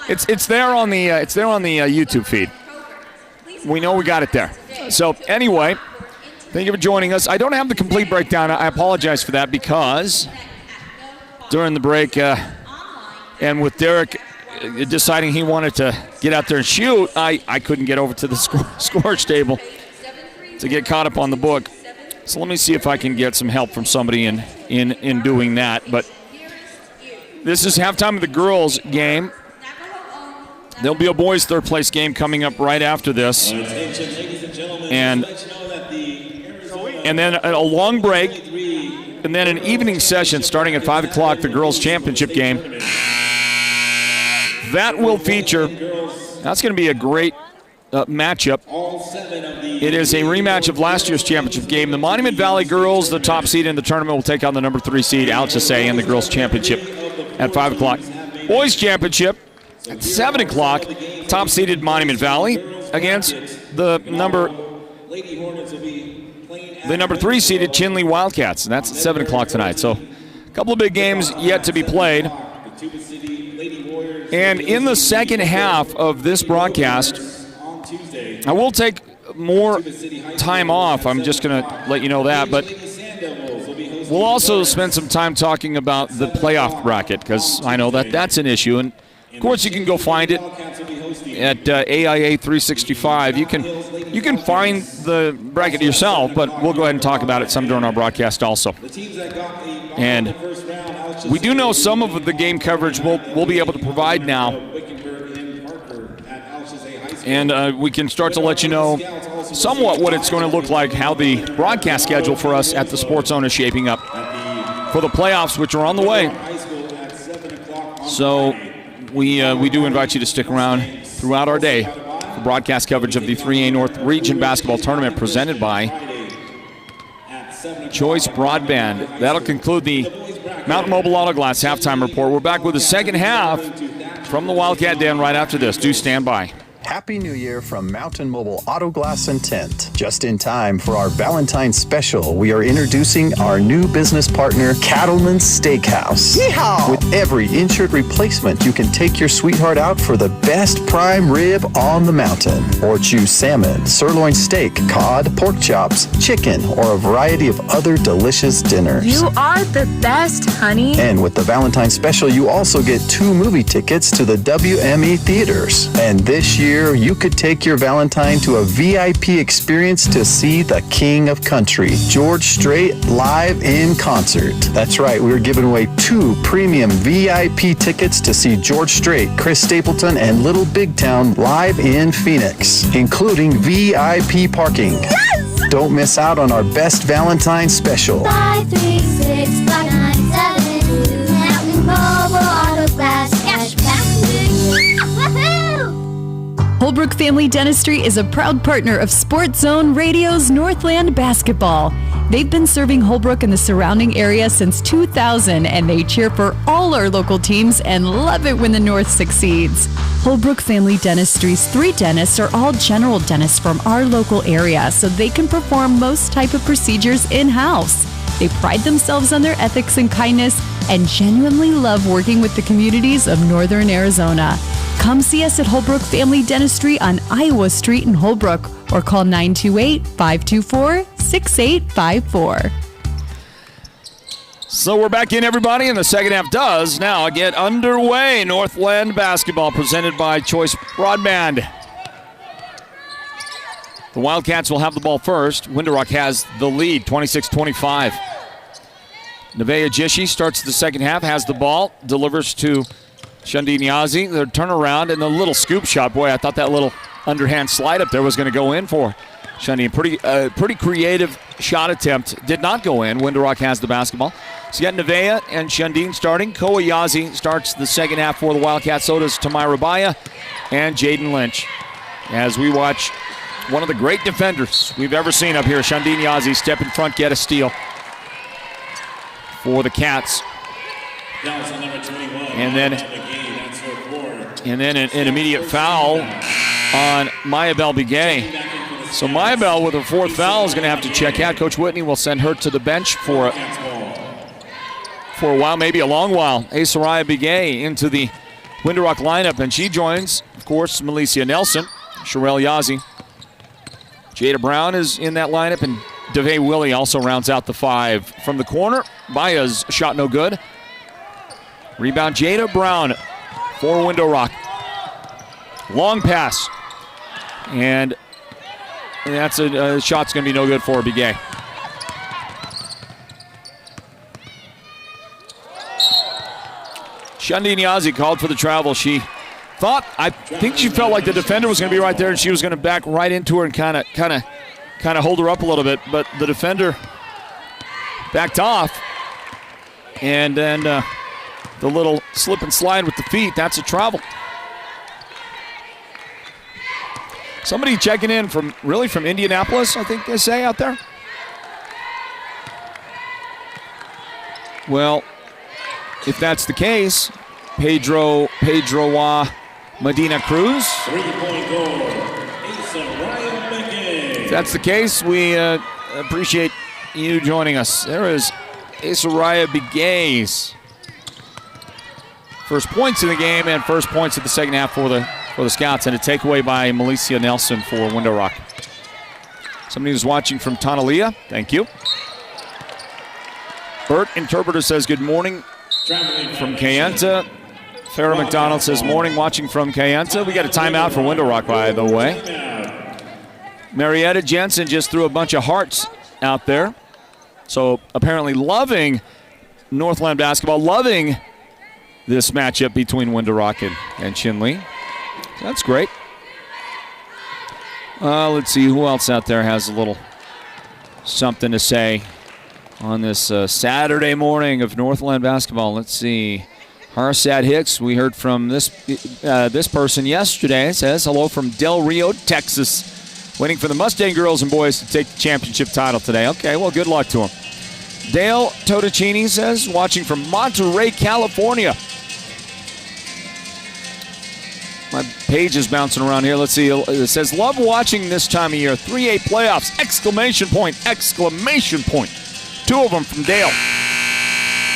[SPEAKER 2] it's there on the YouTube feed. We know we got it there. So anyway, thank you for joining us. I don't have the complete breakdown. I apologize for that because during the break, and with Derek deciding he wanted to get out there and shoot, I couldn't get over to the scores table to get caught up on the book. So let me see if I can get some help from somebody in doing that. But this is halftime of the girls' game. There'll be a boys' third-place game coming up right after this. And then a long break, and then an evening session starting at 5 o'clock, the girls' championship game. That will feature, that's going to be a great matchup. It is a rematch of last year's championship game. The Monument Valley girls, the top seed in the tournament, will take on the number 3 seed, Alchese, in the girls' championship at 5 o'clock. Boys' championship at 7 o'clock, top-seeded Monument Valley against the number 3-seeded Chinle Wildcats, and that's at 7 o'clock tonight. So a couple of big games yet to be played. And in the second half of this broadcast, I will take more time off. I'm just going to let you know that. But we'll also spend some time talking about the playoff bracket because I know that that's an issue. And, of course, you can go find it at AIA 365. You can find the bracket yourself, but we'll go ahead and talk about it some during our broadcast also. And we do know some of the game coverage we'll be able to provide now. And we can start to let you know somewhat what it's going to look like, how the broadcast schedule for us at the Sports Zone is shaping up for the playoffs, which are on the way. So we do invite you to stick around throughout our day for broadcast coverage of the 3A North Region Basketball Tournament presented by Choice Broadband. That'll conclude the Mountain Mobile Auto Glass halftime report. We're back with the second half from the Wildcat Den right after this. Do stand by.
[SPEAKER 10] Happy New Year from Mountain Mobile Auto Glass and Tint. Just in time for our Valentine's special, we are introducing our new business partner, Cattleman's Steakhouse. Yeehaw! With every insured replacement, you can take your sweetheart out for the best prime rib on the mountain. Or choose salmon, sirloin steak, cod, pork chops, chicken, or a variety of other delicious dinners.
[SPEAKER 11] You are the best, honey.
[SPEAKER 10] And with the Valentine's special, you also get 2 movie tickets to the WME theaters. And this year, you could take your Valentine to a VIP experience to see the King of Country, George Strait, live in concert. That's right, we're giving away 2 premium VIP tickets to see George Strait, Chris Stapleton, and Little Big Town live in Phoenix, including VIP parking. Yes! Don't miss out on our best Valentine special.
[SPEAKER 12] 536 597 Mountain Mobile Auto Glass Cashback. Woohoo!
[SPEAKER 5] Holbrook Family Dentistry is a proud partner of Sports Zone Radio's Northland Basketball. They've been serving Holbrook and the surrounding area since 2000, and they cheer for all our local teams and love it when the North succeeds. Holbrook Family Dentistry's 3 dentists are all general dentists from our local area, so they can perform most type of procedures in-house. They pride themselves on their ethics and kindness and genuinely love working with the communities of Northern Arizona.
[SPEAKER 13] Come see us at Holbrook Family Dentistry on Iowa Street in Holbrook or call 928-524-6854.
[SPEAKER 2] So we're back in, everybody, and the second half does now get underway. Northland basketball presented by Choice Broadband. The Wildcats will have the ball first. Windorock has the lead, 26-25. Nevaeh Jishi starts the second half, has the ball, delivers to Shundee Niazi. The turnaround and the little scoop shot. Boy, I thought that little underhand slide up there was going to go in for Shundee. Pretty creative shot attempt. Did not go in. Windorock has the basketball. So you got Nevaeh and Shundee starting. Koa Yazi starts the second half for the Wildcats. So does Tamira Baya and Jaden Lynch. As we watch one of the great defenders we've ever seen up here, Shundee Niazi, step in front, get a steal for the Cats. And then an immediate foul on Mayabel Begay. So Mayabel with her fourth foul is going to have to check out. Coach Whitney will send her to the bench for a while, maybe a long while. Asariah Begay into the Windorock lineup, and she joins, of course, Malicia Nelson, Sherelle Yazi. Jada Brown is in that lineup, and DeVay Willie also rounds out the five. From the corner, Baya's shot no good. Rebound Jada Brown for Windorock. Long pass. And that's a shot's going to be no good for Begay. Shundee Niazi called for the travel. I think she felt like the defender was going to be right there, and she was going to back right into her and kind of hold her up a little bit. But the defender backed off, and then the little slip and slide with the feet, that's a travel. Somebody checking in from Indianapolis, I think they say out there. Well, if that's the case, Pedro Medina Cruz.
[SPEAKER 3] 3-point goal, Asariah Begay.
[SPEAKER 2] If that's the case, we appreciate you joining us. There is Asariah Begay's first points in the game and first points of the second half for the Scouts, and a takeaway by Malicia Nelson for Windorock. Somebody who's watching from Tonalea, thank you. Bert, interpreter, says good morning from Kayenta. Farrah McDonald says morning, watching from Kayenta. We got a timeout for Windorock, by the way. Marietta Jensen just threw a bunch of hearts out there. So apparently loving Northland basketball, loving this matchup between Windorock and Chinle. That's great. Let's see who else out there has a little something to say on this Saturday morning of Northland basketball. Let's see. Harsad Hicks, we heard from this person yesterday. It says, hello from Del Rio, Texas. Waiting for the Mustang girls and boys to take the championship title today. Okay, well, good luck to them. Dale Totocini says, watching from Monterey, California. My page is bouncing around here. Let's see. It says, love watching this time of year. 3A playoffs! Exclamation point! Exclamation point! Two of them from Dale.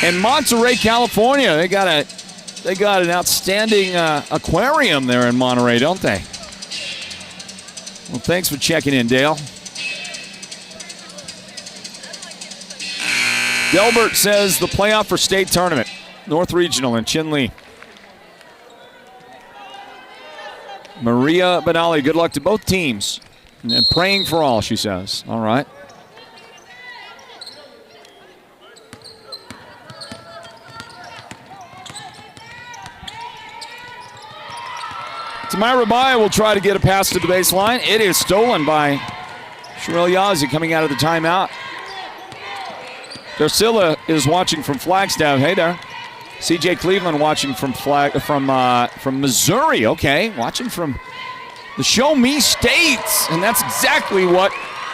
[SPEAKER 2] And Monterey, California, they got an outstanding aquarium there in Monterey, don't they? Well, thanks for checking in, Dale. Delbert says the playoff for state tournament, North Regional in Chinle. Maria Benali, good luck to both teams. And praying for all, she says. All right. Tamira Baya will try to get a pass to the baseline. It is stolen by Sherelle Yazi coming out of the timeout. Darcilla is watching from Flagstaff. Hey there. CJ Cleveland watching from Missouri. Okay, watching from the Show Me States. And that's exactly what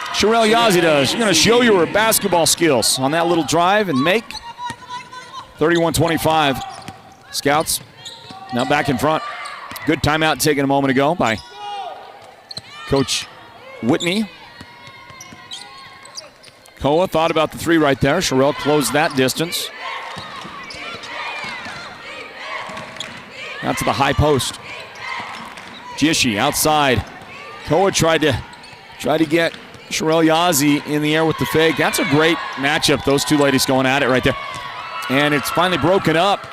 [SPEAKER 2] Sherelle Yazi does. She's going to show you her basketball skills on that little drive and make. 31-25. Scouts now back in front. Good timeout taken a moment ago by Coach Whitney. Koa thought about the three right there. Sherelle closed that distance. Out to the high post. Jishi outside. Koa tried to get Sherelle Yazzie in the air with the fake. That's a great matchup. Those two ladies going at it right there. And it's finally broken up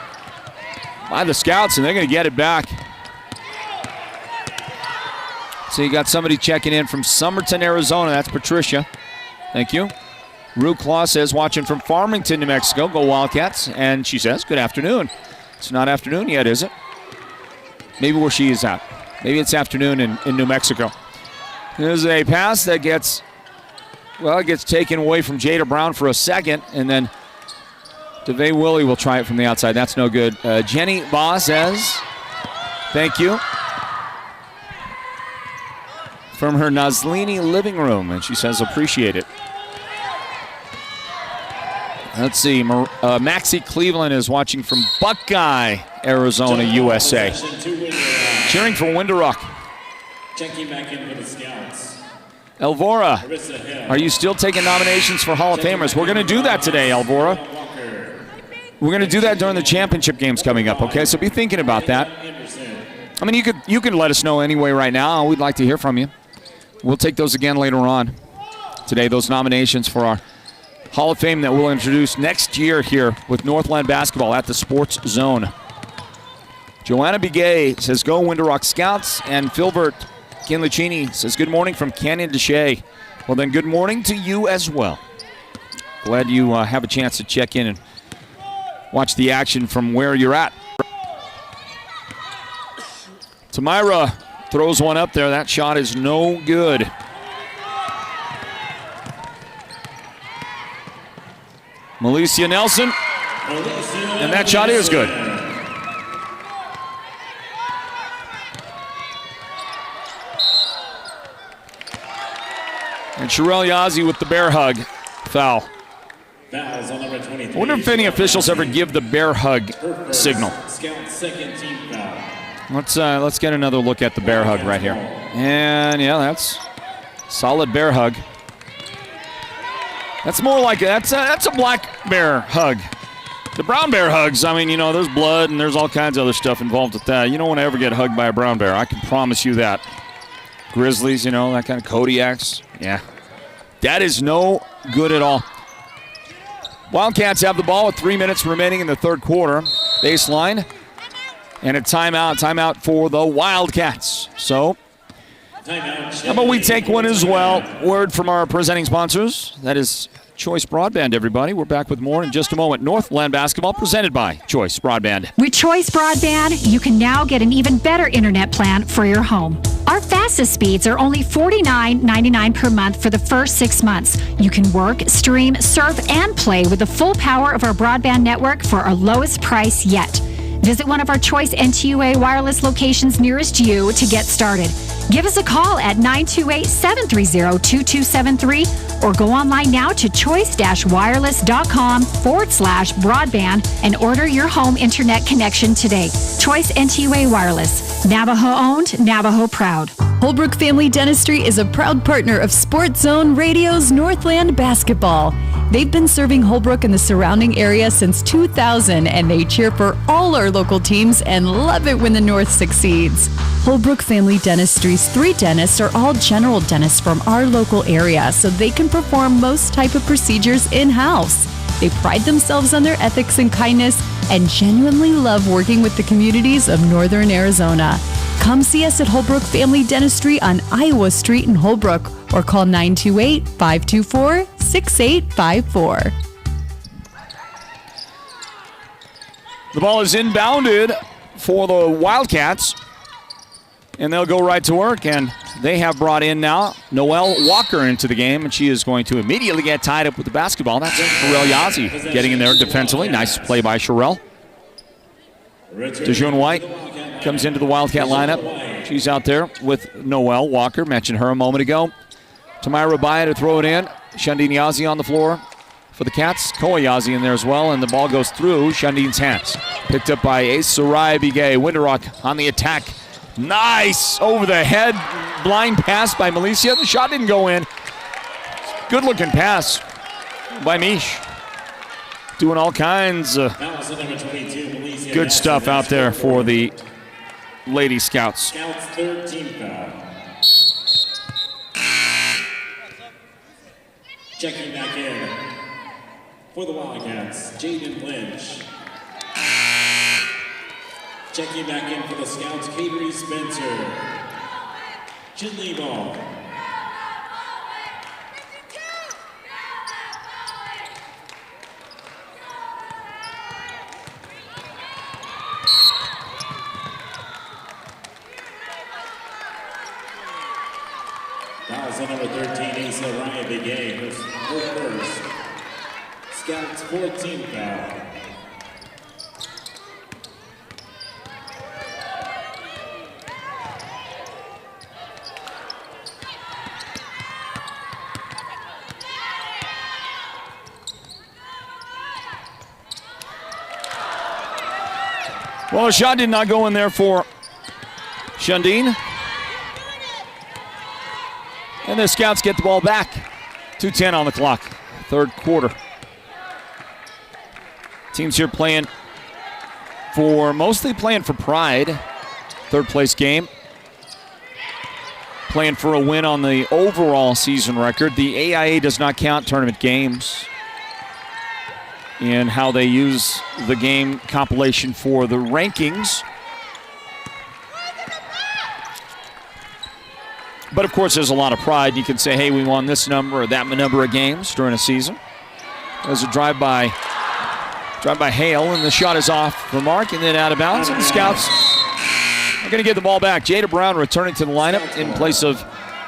[SPEAKER 2] by the Scouts, and they're going to get it back. So you got somebody checking in from Somerton, Arizona. That's Patricia. Thank you. Rue Claw says, watching from Farmington, New Mexico. Go Wildcats. And she says, good afternoon. It's not afternoon yet, is it? Maybe where she is at. Maybe it's afternoon in New Mexico. There's a pass that gets taken away from Jada Brown for a second, and then DeVay Willie will try it from the outside. That's no good. Jenny Baugh says, thank you. From her Nazlini living room, and she says, appreciate it. Let's see, Maxie Cleveland is watching from Buckeye, Arizona, USA. Cheering for Winderuck.
[SPEAKER 3] Checking back in for the Scouts.
[SPEAKER 2] Elvora, are you still taking nominations for Hall of Famers? We're going to do that today, Elvora. We're going to do that during the championship games coming up, okay? So be thinking about that. I mean, you can let us know anyway right now. We'd like to hear from you. We'll take those again later on today, those nominations for our Hall of Fame that we'll introduce next year here with Northland basketball at the Sports Zone. Joanna Begay says, go Winderuck Scouts. And Filbert Kinlicini says, good morning from Canyon de Chelly. Well, then good morning to you as well. Glad you have a chance to check in and watch the action from where you're at. Tamira throws one up there. That shot is no good. Malicia Nelson. And that shot is good. And Sherelle Yazzie with the bear hug foul.
[SPEAKER 3] Fouls on number 23.
[SPEAKER 2] I wonder if any officials ever give the bear hug signal.
[SPEAKER 3] Scout second team foul.
[SPEAKER 2] Let's get another look at the bear hug right here. And yeah, that's solid bear hug. That's more like that's a black bear hug. The brown bear hugs, I mean, you know, there's blood and there's all kinds of other stuff involved with that. You don't want to ever get hugged by a brown bear. I can promise you that. Grizzlies, you know, that kind of Kodiaks. Yeah. That is no good at all. Wildcats have the ball with 3 minutes remaining in the third quarter. Baseline. And a timeout. Timeout for the Wildcats. So, how about we take one as well? Word from our presenting sponsors. That is Choice Broadband, everybody. We're back with more in just a moment. Northland basketball presented by Choice Broadband.
[SPEAKER 4] With Choice Broadband, you can now get an even better internet plan for your home. Our fastest speeds are only $49.99 per month for the first 6 months. You can work, stream, surf, and play with the full power of our broadband network for our lowest price yet. Visit one of our Choice NTUA wireless locations nearest you to get started. Give us a call at 928-730-2273 or go online now to choice-wireless.com/broadband and order your home internet connection today. Choice NTUA Wireless. Navajo owned, Navajo proud.
[SPEAKER 13] Holbrook Family Dentistry is a proud partner of Sports Zone Radio's Northland Basketball. They've been serving Holbrook and the surrounding area since 2000, and they cheer for all our local teams and love it when the North succeeds. Holbrook Family Dentistry's 3 dentists are all general dentists from our local area, so they can perform most type of procedures in-house. They pride themselves on their ethics and kindness and genuinely love working with the communities of Northern Arizona. Come see us at Holbrook Family Dentistry on Iowa Street in Holbrook or call 928-524-6854.
[SPEAKER 2] The ball is inbounded for the Wildcats, and they'll go right to work, and they have brought in now Noelle Walker into the game, and she is going to immediately get tied up with the basketball. That's Sherelle Yazzie getting in there defensively. Nice play by Sherelle. DeJune White comes into the Wildcat lineup. She's out there with Noelle Walker. Mentioned her a moment ago. Tamira Baya to throw it in. Shundine Yazzie on the floor for the Cats. Koa Yazzie in there as well, and the ball goes through Shundine's hands. Picked up by Ace Sarai Bigay. Winderuck on the attack. Nice over the head. Blind pass by Malicia. The shot didn't go in. Good looking pass by Mish. Doing all kinds of good stuff out there for the Lady Scouts.
[SPEAKER 3] Scouts' third team foul. Checking back in for the Wildcats, Jaden Lynch. Checking back in for the Scouts, Catering Spencer. Chinle ball. Fouls on number 13, Asa Ryan Begay. Her first. Scouts 14 foul.
[SPEAKER 2] Well, a shot did not go in there for Shundeen. And the Scouts get the ball back. 2:10 on the clock, third quarter. Teams here mostly playing for pride. Third place game. Playing for a win on the overall season record. The AIA does not count tournament games in how they use the game compilation for the rankings. But of course, there's a lot of pride. You can say, hey, we won this number or that number of games during a season. There's a drive-by Hale, and the shot is off the mark and then out of bounds. And the Scouts are going to get the ball back. Jada Brown returning to the lineup in place of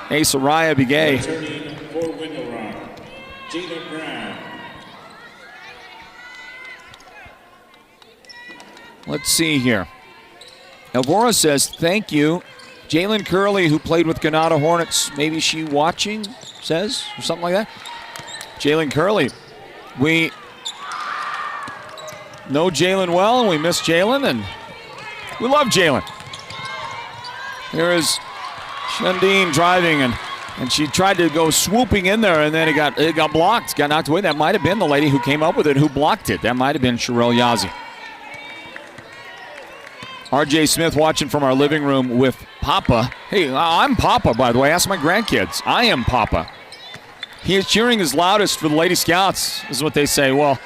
[SPEAKER 2] Asariah Begay.
[SPEAKER 3] Returning for Window Rock, Jada Brown.
[SPEAKER 2] Let's see here. Elvora says, thank you. Jalen Curley, who played with Granada Hornets, maybe she watching, says, or something like that. Jalen Curley. We know Jalen well, and we miss Jalen, and we love Jalen. Here is Shundeen driving, and she tried to go swooping in there, and then it got blocked, got knocked away. That might have been the lady who came up with it, who blocked it. That might have been Sherelle Yazzie. R.J. Smith watching from our living room with Papa. Hey, I'm Papa, by the way. Ask my grandkids. I am Papa. He is cheering his loudest for the Lady Scouts, is what they say. Well,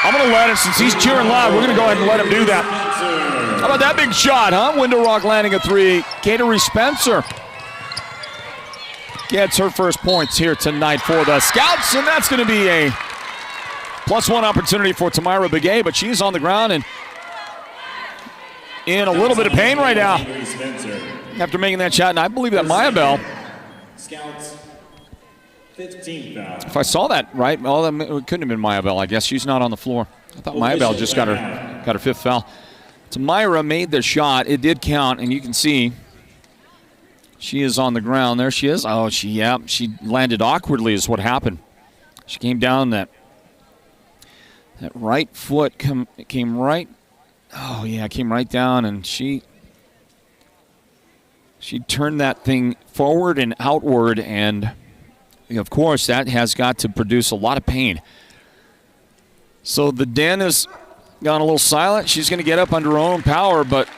[SPEAKER 2] I'm going to let him, since he's cheering loud, we're going to go ahead and let him do that. How about that big shot, huh? Window Rock landing a three. Catering Spencer gets her first points here tonight for the Scouts, and that's going to be a +1 opportunity for Tamira Begay, but she's on the ground and in a little bit of pain right now after making that shot, and I believe that Maya Bell.
[SPEAKER 3] Scouts 15 foul.
[SPEAKER 2] If I saw that right, well, it couldn't have been Maya Bell. I guess she's not on the floor. I thought Maya Bell just got her fifth foul. Tamira made the shot. It did count, and you can see she is on the ground. There she is. Oh, she landed awkwardly is what happened. She came down that right foot came right. Oh, yeah, came right down, and she turned that thing forward and outward, and, of course, that has got to produce a lot of pain. So the den has gone a little silent. She's going to get up under her own power, but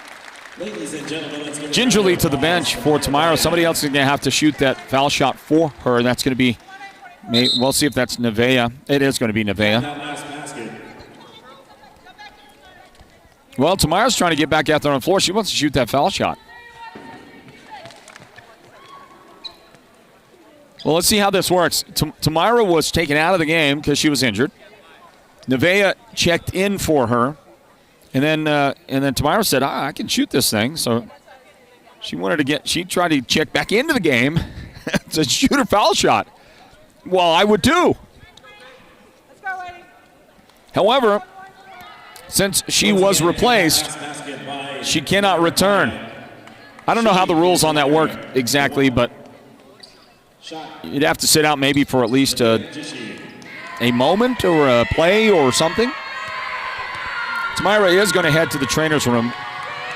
[SPEAKER 3] Ladies and gentlemen, let's get
[SPEAKER 2] gingerly to the bench for Tamira. Somebody else is going to have to shoot that foul shot for her. That's going to be, we'll see if that's Nevaeh. It is going to be Nevaeh. Well, Tamira's trying to get back out there on the floor. She wants to shoot that foul shot. Well, let's see how this works. Tamira was taken out of the game because she was injured. Nevaeh checked in for her. And then Tamira said, I can shoot this thing. So she tried to check back into the game to shoot her foul shot. Well, I would too.
[SPEAKER 6] Let's go, lady.
[SPEAKER 2] However, since she was replaced, she cannot return. I don't know how the rules on that work exactly, but you'd have to sit out maybe for at least a moment or a play or something. Tamira is going to head to the trainer's room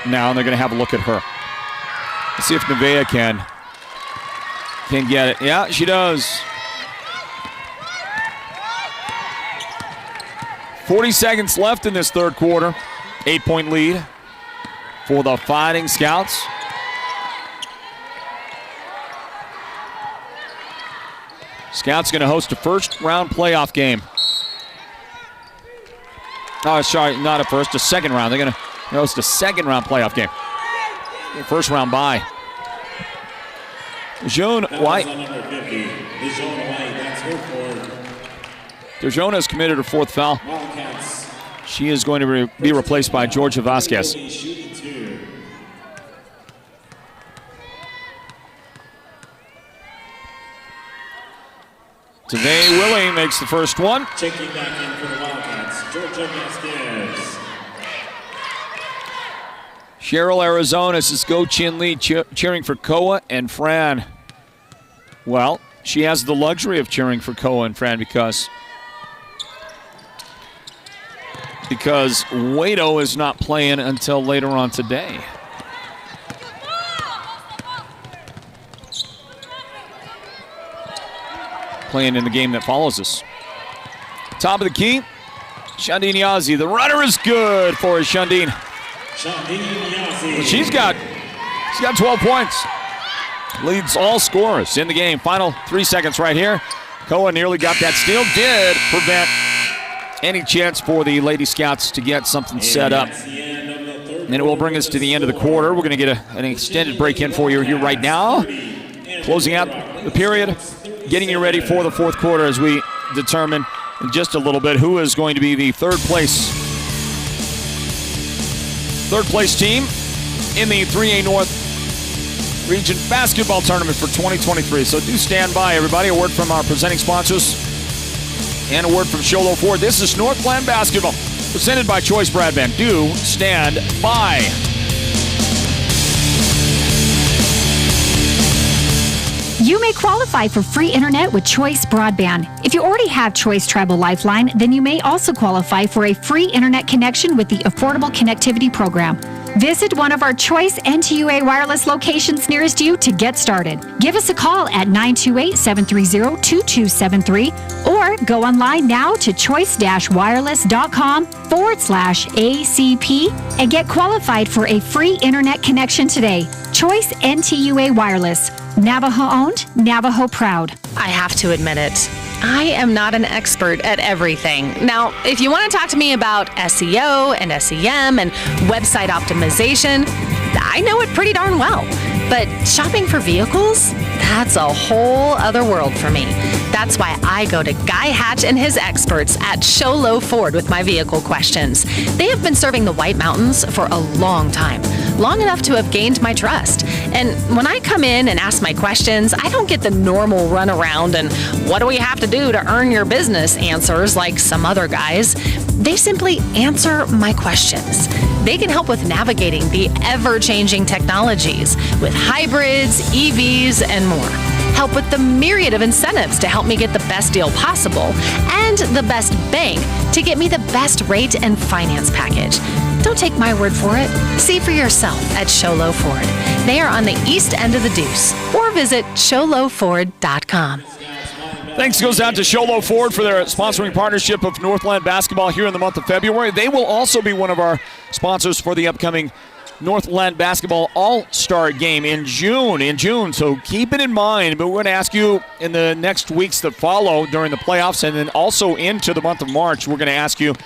[SPEAKER 2] now, and they're going to have a look at her. Let's see if Nevaeh can get it. Yeah, she does. 40 seconds left in this third quarter. 8-point lead for the Fighting Scouts. Scouts going to host a first-round playoff game. Oh, sorry, not a second round. They're going to host a second-round playoff game. First round bye. June White. Dejona has committed her fourth foul. She is going to be replaced by Georgia Vasquez. Today, Willie makes the first one.
[SPEAKER 3] Checking back in for the Wildcats, Georgia Vasquez.
[SPEAKER 2] Cheryl, Arizona says, go Chinle, cheering for Koa and Fran. Well, she has the luxury of cheering for Koa and Fran because Waito is not playing until later on today. Playing in the game that follows us. Top of the key, Shandine Yazzie. The runner is good for Shandine. She's got 12 points. Leads all scorers in the game. Final 3 seconds right here. Koa nearly got that steal. Did prevent any chance for the Lady Scouts to get something set up. And it will bring us to the end of the quarter. We're going to get an extended break in for you here right now. Closing out the period. Getting you ready for the fourth quarter as we determine in just a little bit who is going to be the third place team in the 3A North Region Basketball Tournament for 2023. So do stand by, everybody. A word from our presenting sponsors and a word from Sholo Ford. This is Northland Basketball, presented by Choice Broadband. Do stand by.
[SPEAKER 4] You may qualify for free internet with Choice Broadband. If you already have Choice Tribal Lifeline, then you may also qualify for a free internet connection with the Affordable Connectivity Program. Visit one of our Choice NTUA wireless locations nearest you to get started. Give us a call at 928-730-2273 or go online now to choice-wireless.com/ACP and get qualified for a free internet connection today. Choice NTUA Wireless. Navajo owned, Navajo proud.
[SPEAKER 11] I have to admit it. I am not an expert at everything. Now, if you want to talk to me about SEO and SEM and website optimization, I know it pretty darn well. But shopping for vehicles? That's a whole other world for me. That's why I go to Guy Hatch and his experts at Sholo Ford with my vehicle questions. They have been serving the White Mountains for a long time, long enough to have gained my trust. And when I come in and ask my questions, I don't get the normal runaround and what do we have to do to earn your business answers like some other guys. They simply answer my questions. They can help with navigating the ever-changing technologies with hybrids, EVs, and more. Help with the myriad of incentives to help me get the best deal possible and the best bank to get me the best rate and finance package. Don't take my word for it. See for yourself at Sholo Ford. They are on the east end of the Deuce, or visit sholoford.com.
[SPEAKER 2] Thanks goes out to Sholo Ford for their sponsoring partnership of Northland Basketball here in the month of February. They will also be one of our sponsors for the upcoming Northland Basketball All-Star Game in June. So keep it in mind. But we're going to ask you in the next weeks that follow during the playoffs and then also into the month of March, we're going to ask you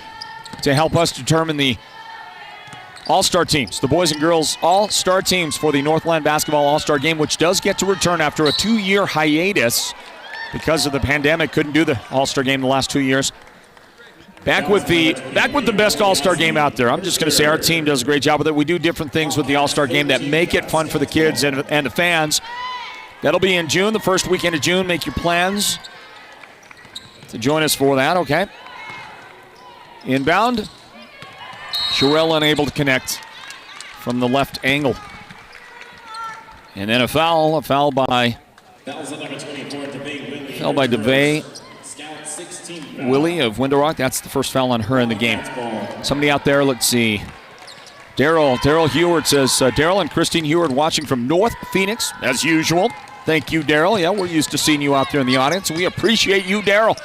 [SPEAKER 2] to help us determine the All-Star teams, the boys and girls All-Star teams for the Northland Basketball All-Star Game, which does get to return after a 2-year hiatus because of the pandemic. Couldn't do the All-Star Game the last 2 years. Back with the best All-Star Game out there. I'm just going to say our team does a great job with it. We do different things with the All-Star Game that make it fun for the kids and the fans. That'll be in June, the first weekend of June. Make your plans to join us for that, okay? Inbound. Sherelle unable to connect from the left angle. And then a foul by DeVay. Willie of Window Rock. That's the first foul on her in the game. Somebody out there, let's see. Daryl Heward says, Daryl and Christine Heward watching from North Phoenix, as usual. Thank you, Daryl. Yeah, we're used to seeing you out there in the audience. We appreciate you, Daryl.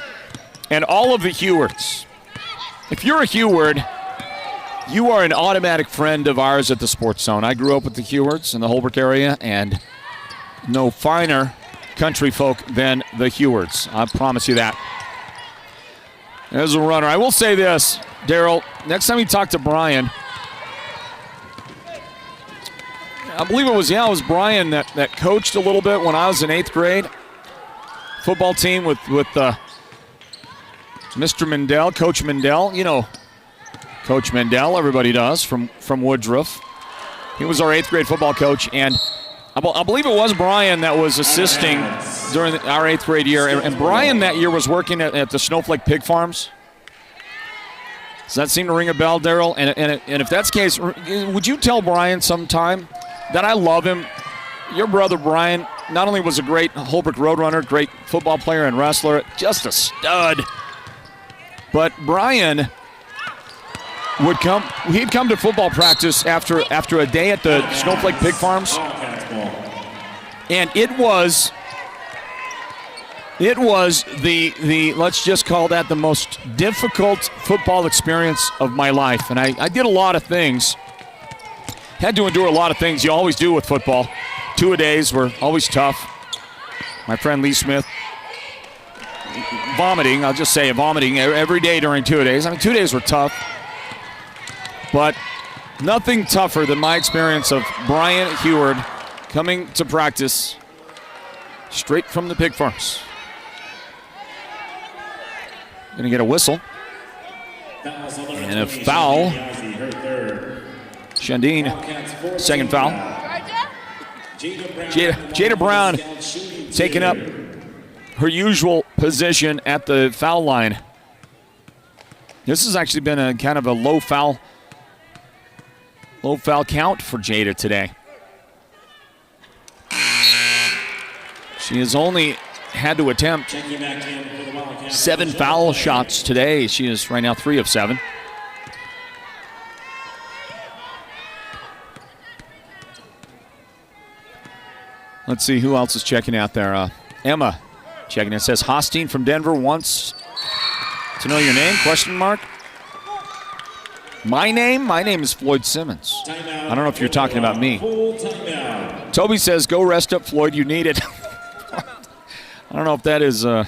[SPEAKER 2] And all of the Hewards. If you're a Heward, You are an automatic friend of ours at the Sports Zone. I grew up with the Hewards in the Holbrook area, and no finer country folk than the Hewards. I promise you that. There's a runner. I will say this, Daryl, next time you talk to Brian, I believe it was Brian that coached a little bit when I was in 8th grade. Football team with Mr. Mendel, Coach Mendel. You know Coach Mendel, everybody does, from Woodruff. He was our 8th grade football coach, and I believe it was Brian that was assisting during our 8th grade year. And Brian that year was working at the Snowflake Pig Farms. Does that seem to ring a bell, Daryl? And if that's the case, would you tell Brian sometime that I love him? Your brother Brian not only was a great Holbrook Roadrunner, great football player and wrestler, just a stud, but Brian he'd come to football practice after a day at the Snowflake Pig Farms, and it was the let's just call that the most difficult football experience of my life. And I did a lot of things, had to endure a lot of things you always do with football. 2-a-days were always tough. My friend Lee Smith vomiting, I'll just say vomiting every day during 2-a-days. I mean, 2 days were tough. But nothing tougher than my experience of Brian Heward coming to practice straight from the pig farms. Going to get a whistle. And a foul. Shandine, second foul. Jada Brown taking up her usual position at the foul line. This has actually been a kind of a low foul count for Jada today. She has only had to attempt 7 foul shots today. She is right now 3 of 7. Let's see who else is checking out there. Emma checking. It says Hostine from Denver wants to know your name? Question mark. My name is Floyd Simmons. I don't know if you're talking about me. Toby says, go rest up, Floyd. You need it. I don't know if that is. Look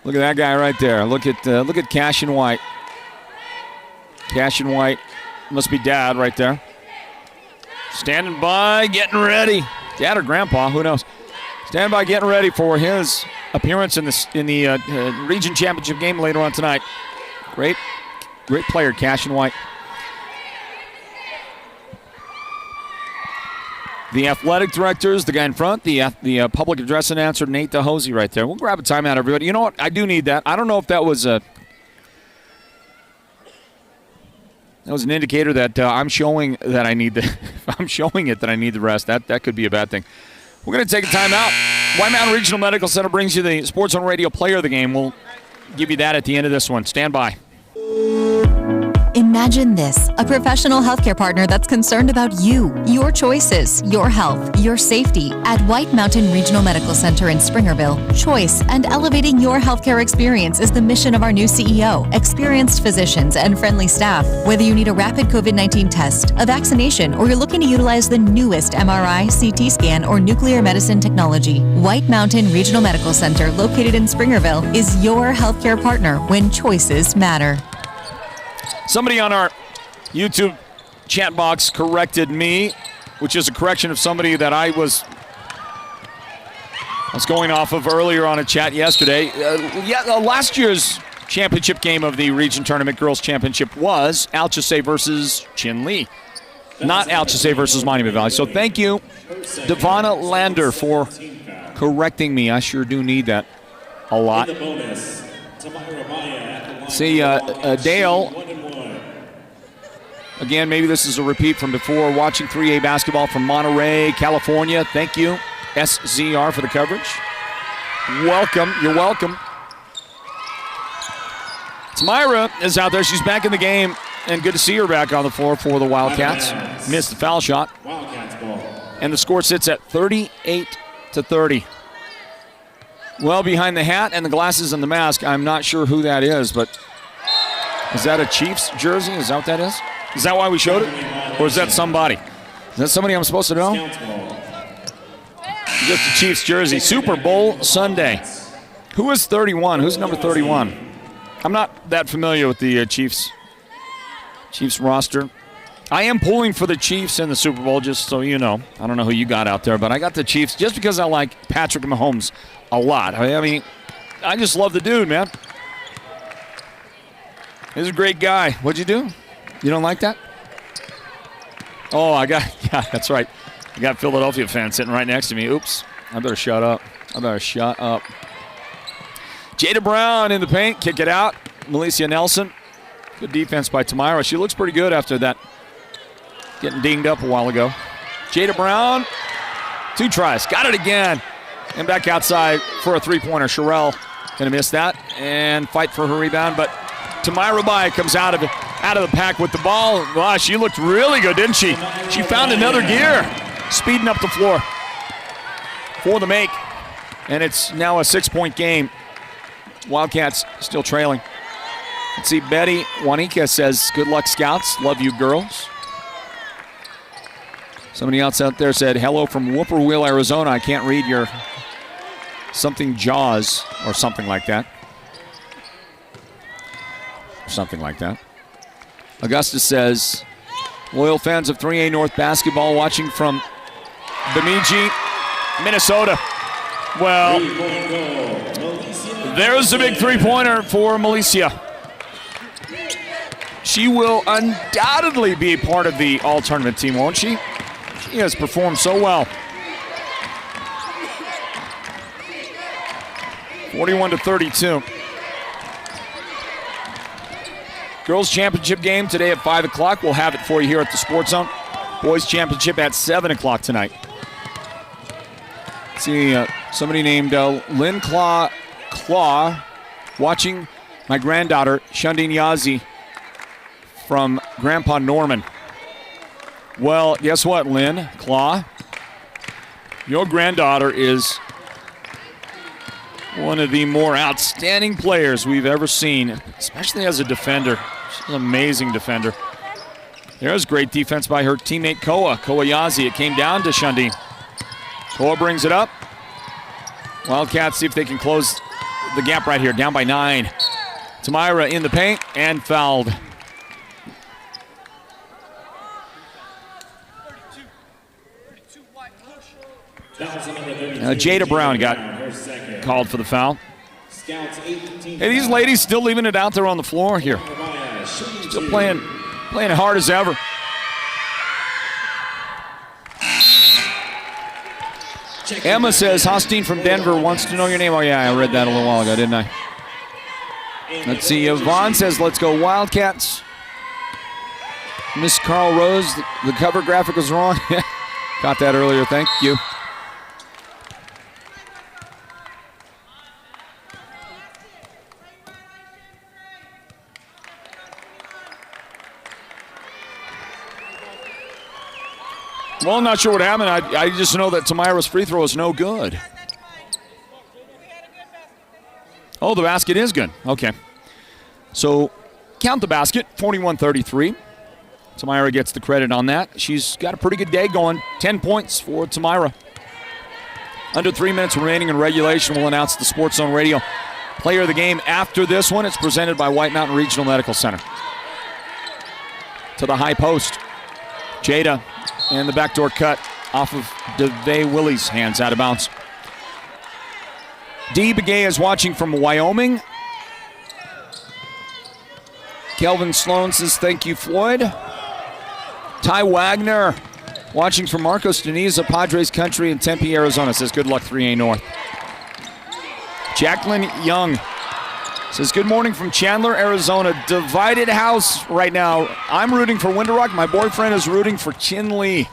[SPEAKER 2] at that guy right there. Look at Cash and White. Cash and White must be Dad right there. Standing by, getting ready. Dad or Grandpa, who knows? Standing by, getting ready for his appearance in the region championship game later on tonight. Great player, Cash and White. The athletic directors, the guy in front, the public address announcer, Nate DeHosey right there. We'll grab a timeout, everybody. You know what? I do need that. I don't know if that was an indicator that I'm showing that I need the. If I'm showing it that I need the rest, that could be a bad thing. We're going to take a timeout. White Mountain Regional Medical Center brings you the Sports Zone Radio Player of the Game. We'll give you that at the end of this one. Stand by.
[SPEAKER 5] Imagine this, a professional healthcare partner that's concerned about you, your choices, your health, your safety. At White Mountain Regional Medical Center in Springerville, choice and elevating your healthcare experience is the mission of our new CEO, experienced physicians, and friendly staff. Whether you need a rapid COVID-19 test, a vaccination, or you're looking to utilize the newest MRI, CT scan, or nuclear medicine technology, White Mountain Regional Medical Center, located in Springerville, is your healthcare partner when choices matter.
[SPEAKER 2] Somebody on our YouTube chat box corrected me, which is a correction of somebody that I was going off of earlier on a chat yesterday. Last year's championship game of the Region Tournament Girls Championship was Alchesay versus Chinle, not Alchesay versus Monument Valley. So thank you, Devonna Lander, for correcting me. I sure do need that a lot. See, Dale. Again, maybe this is a repeat from before. Watching 3A basketball from Monterey, California. Thank you, SZR, for the coverage. Welcome. You're welcome. Tamira is out there. She's back in the game, and good to see her back on the floor for the Wildcats. Missed the foul shot. And the score sits at 38-30. Well, behind the hat and the glasses and the mask, I'm not sure who that is, but Is that a Chiefs jersey? Is that what that is? Is that why we showed it? Or is that somebody? Is that somebody I'm supposed to know? Just a Chiefs jersey. Super Bowl Sunday. Who is 31? Who's number 31? I'm not that familiar with the Chiefs roster. I am pulling for the Chiefs in the Super Bowl, just so you know. I don't know who you got out there, but I got the Chiefs just because I like Patrick Mahomes a lot. I mean, I just love the dude, man. He's a great guy. What'd you do? You don't like that? Oh, yeah, that's right. I got Philadelphia fans sitting right next to me. Oops. I better shut up. Jada Brown in the paint. Kick it out. Malicia Nelson. Good defense by Tamira. She looks pretty good after that. Getting dinged up a while ago. Jada Brown. 2 tries. Got it again. And back outside for a three-pointer. Sherelle going to miss that and fight for her rebound. But Tamira Bai comes out of the pack with the ball. Wow, she looked really good, didn't she? She found another gear. Speeding up the floor for the make. And it's now a 6-point game. Wildcats still trailing. Let's see, Betty Juanica says, good luck, Scouts. Love you, girls. Somebody else out there said, hello from Whippoorwill, Arizona. I can't read your something jaws or something like that. Augusta says, loyal fans of 3A North basketball watching from Bemidji, Minnesota. Well, there's a big three-pointer for Malicia. She will undoubtedly be part of the all-tournament team, won't she? She has performed so well. 41-32. Girls Championship game today at 5 o'clock. We'll have it for you here at the Sports Zone. Boys Championship at 7 o'clock tonight. See, somebody named Lynn Claw watching my granddaughter, Shundeen Yazi, from Grandpa Norman. Well, guess what, Lynn Claw? Your granddaughter is one of the more outstanding players we've ever seen, especially as a defender. She's an amazing defender. There's great defense by her teammate Koa Yazi. It came down to Shundeen. Koa brings it up. Wildcats see if they can close the gap right here, down by 9. Tamira in the paint and fouled. Jada Brown got called for the foul. Hey, these ladies still leaving it out there on the floor here. Still playing hard as ever. Emma says, Hostine from Denver wants to know your name. Oh, yeah, I read that a little while ago, didn't I? Let's see. Yvonne says, let's go Wildcats. Miss Carl Rose, the cover graphic was wrong. Got that earlier. Thank you. Well, I'm not sure what happened. I just know that Tamira's free throw is no good. Oh, the basket is good. Okay. So, count the basket, 41-33. Tamira gets the credit on that. She's got a pretty good day going. 10 points for Tamira. Under 3 minutes remaining in regulation. We'll announce the Sports Zone Radio player of the game after this one. It's presented by White Mountain Regional Medical Center. To the high post. Jada. And the backdoor cut off of DeVay Willie's hands, out of bounds. Dee Begay is watching from Wyoming. Kelvin Sloan says, thank you, Floyd. Ty Wagner watching from Marcos Deniza, Padres Country in Tempe, Arizona, says, good luck, 3A North. Jacqueline Young says, good morning from Chandler, Arizona. Divided house right now. I'm rooting for Winter Rock. My boyfriend is rooting for Chinle.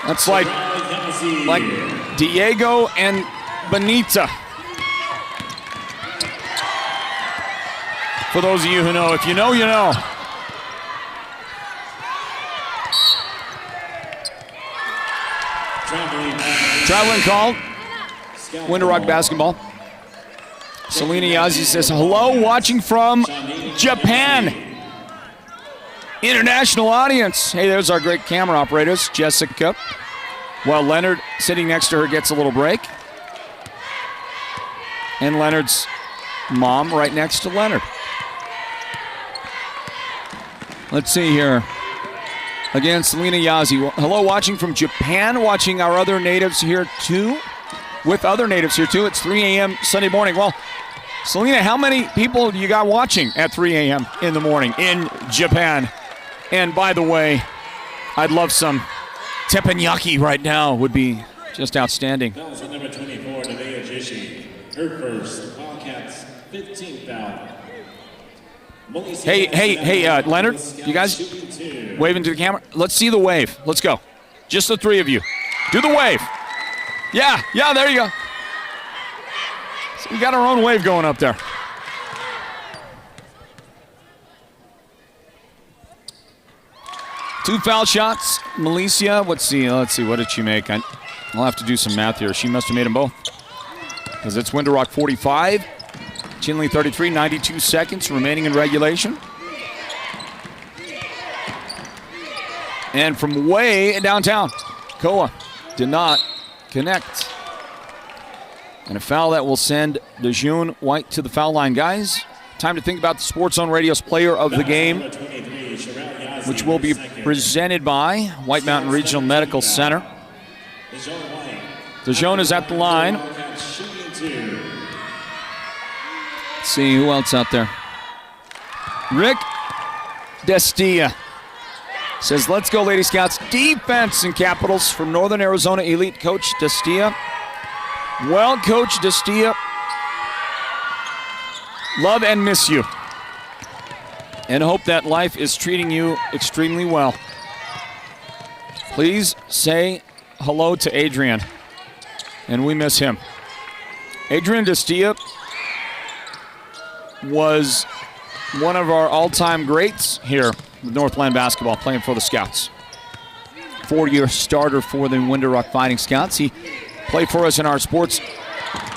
[SPEAKER 2] That's like Diego and Benita. For those of you who know, if you know, you know. Traveling call. Winter Rock basketball. Selena Yazzie says, hello, watching from Japan. International audience. Hey, there's our great camera operators, Jessica. While Leonard, sitting next to her, gets a little break. And Leonard's mom right next to Leonard. Let's see here. Again, Selena Yazzie. Hello, watching from Japan, watching our other natives here too. With other natives here too. It's 3 a.m. Sunday morning. Well, Selena, how many people you got watching at 3 a.m. in the morning in Japan? And by the way, I'd love some teppanyaki right now. Would be just outstanding.
[SPEAKER 3] Fouls on number 24, Nevaeh Jishi. Her first. Wildcats, 15th foul.
[SPEAKER 2] Hey, Leonard, you guys waving to the camera? Let's see the wave. Let's go. Just the three of you. Do the wave. Yeah, there you go. So we got our own wave going up there. Two foul shots. Milicia, let's see, what did she make? I'll have to do some math here. She must have made them both. Because it's Winter Rock 45. Chinle 33, 92 seconds remaining in regulation. And from way downtown, Koa did not connect. And a foul that will send DeJean White to the foul line. Guys, time to think about the Sports Zone Radio's player of the game, which will be presented by White Mountain Regional Medical Center. DeJean is at the line. Let's see who else out there. Rick Destia says, let's go, Lady Scouts. Defense in capitals from Northern Arizona Elite Coach Destia. Well, Coach Destia, love and miss you. And hope that life is treating you extremely well. Please say hello to Adrian. And we miss him. Adrian Destia was one of our all-time greats here with Northland basketball, playing for the Scouts. 4-year starter for the Winter Rock Fighting Scouts. He played for us in our Sports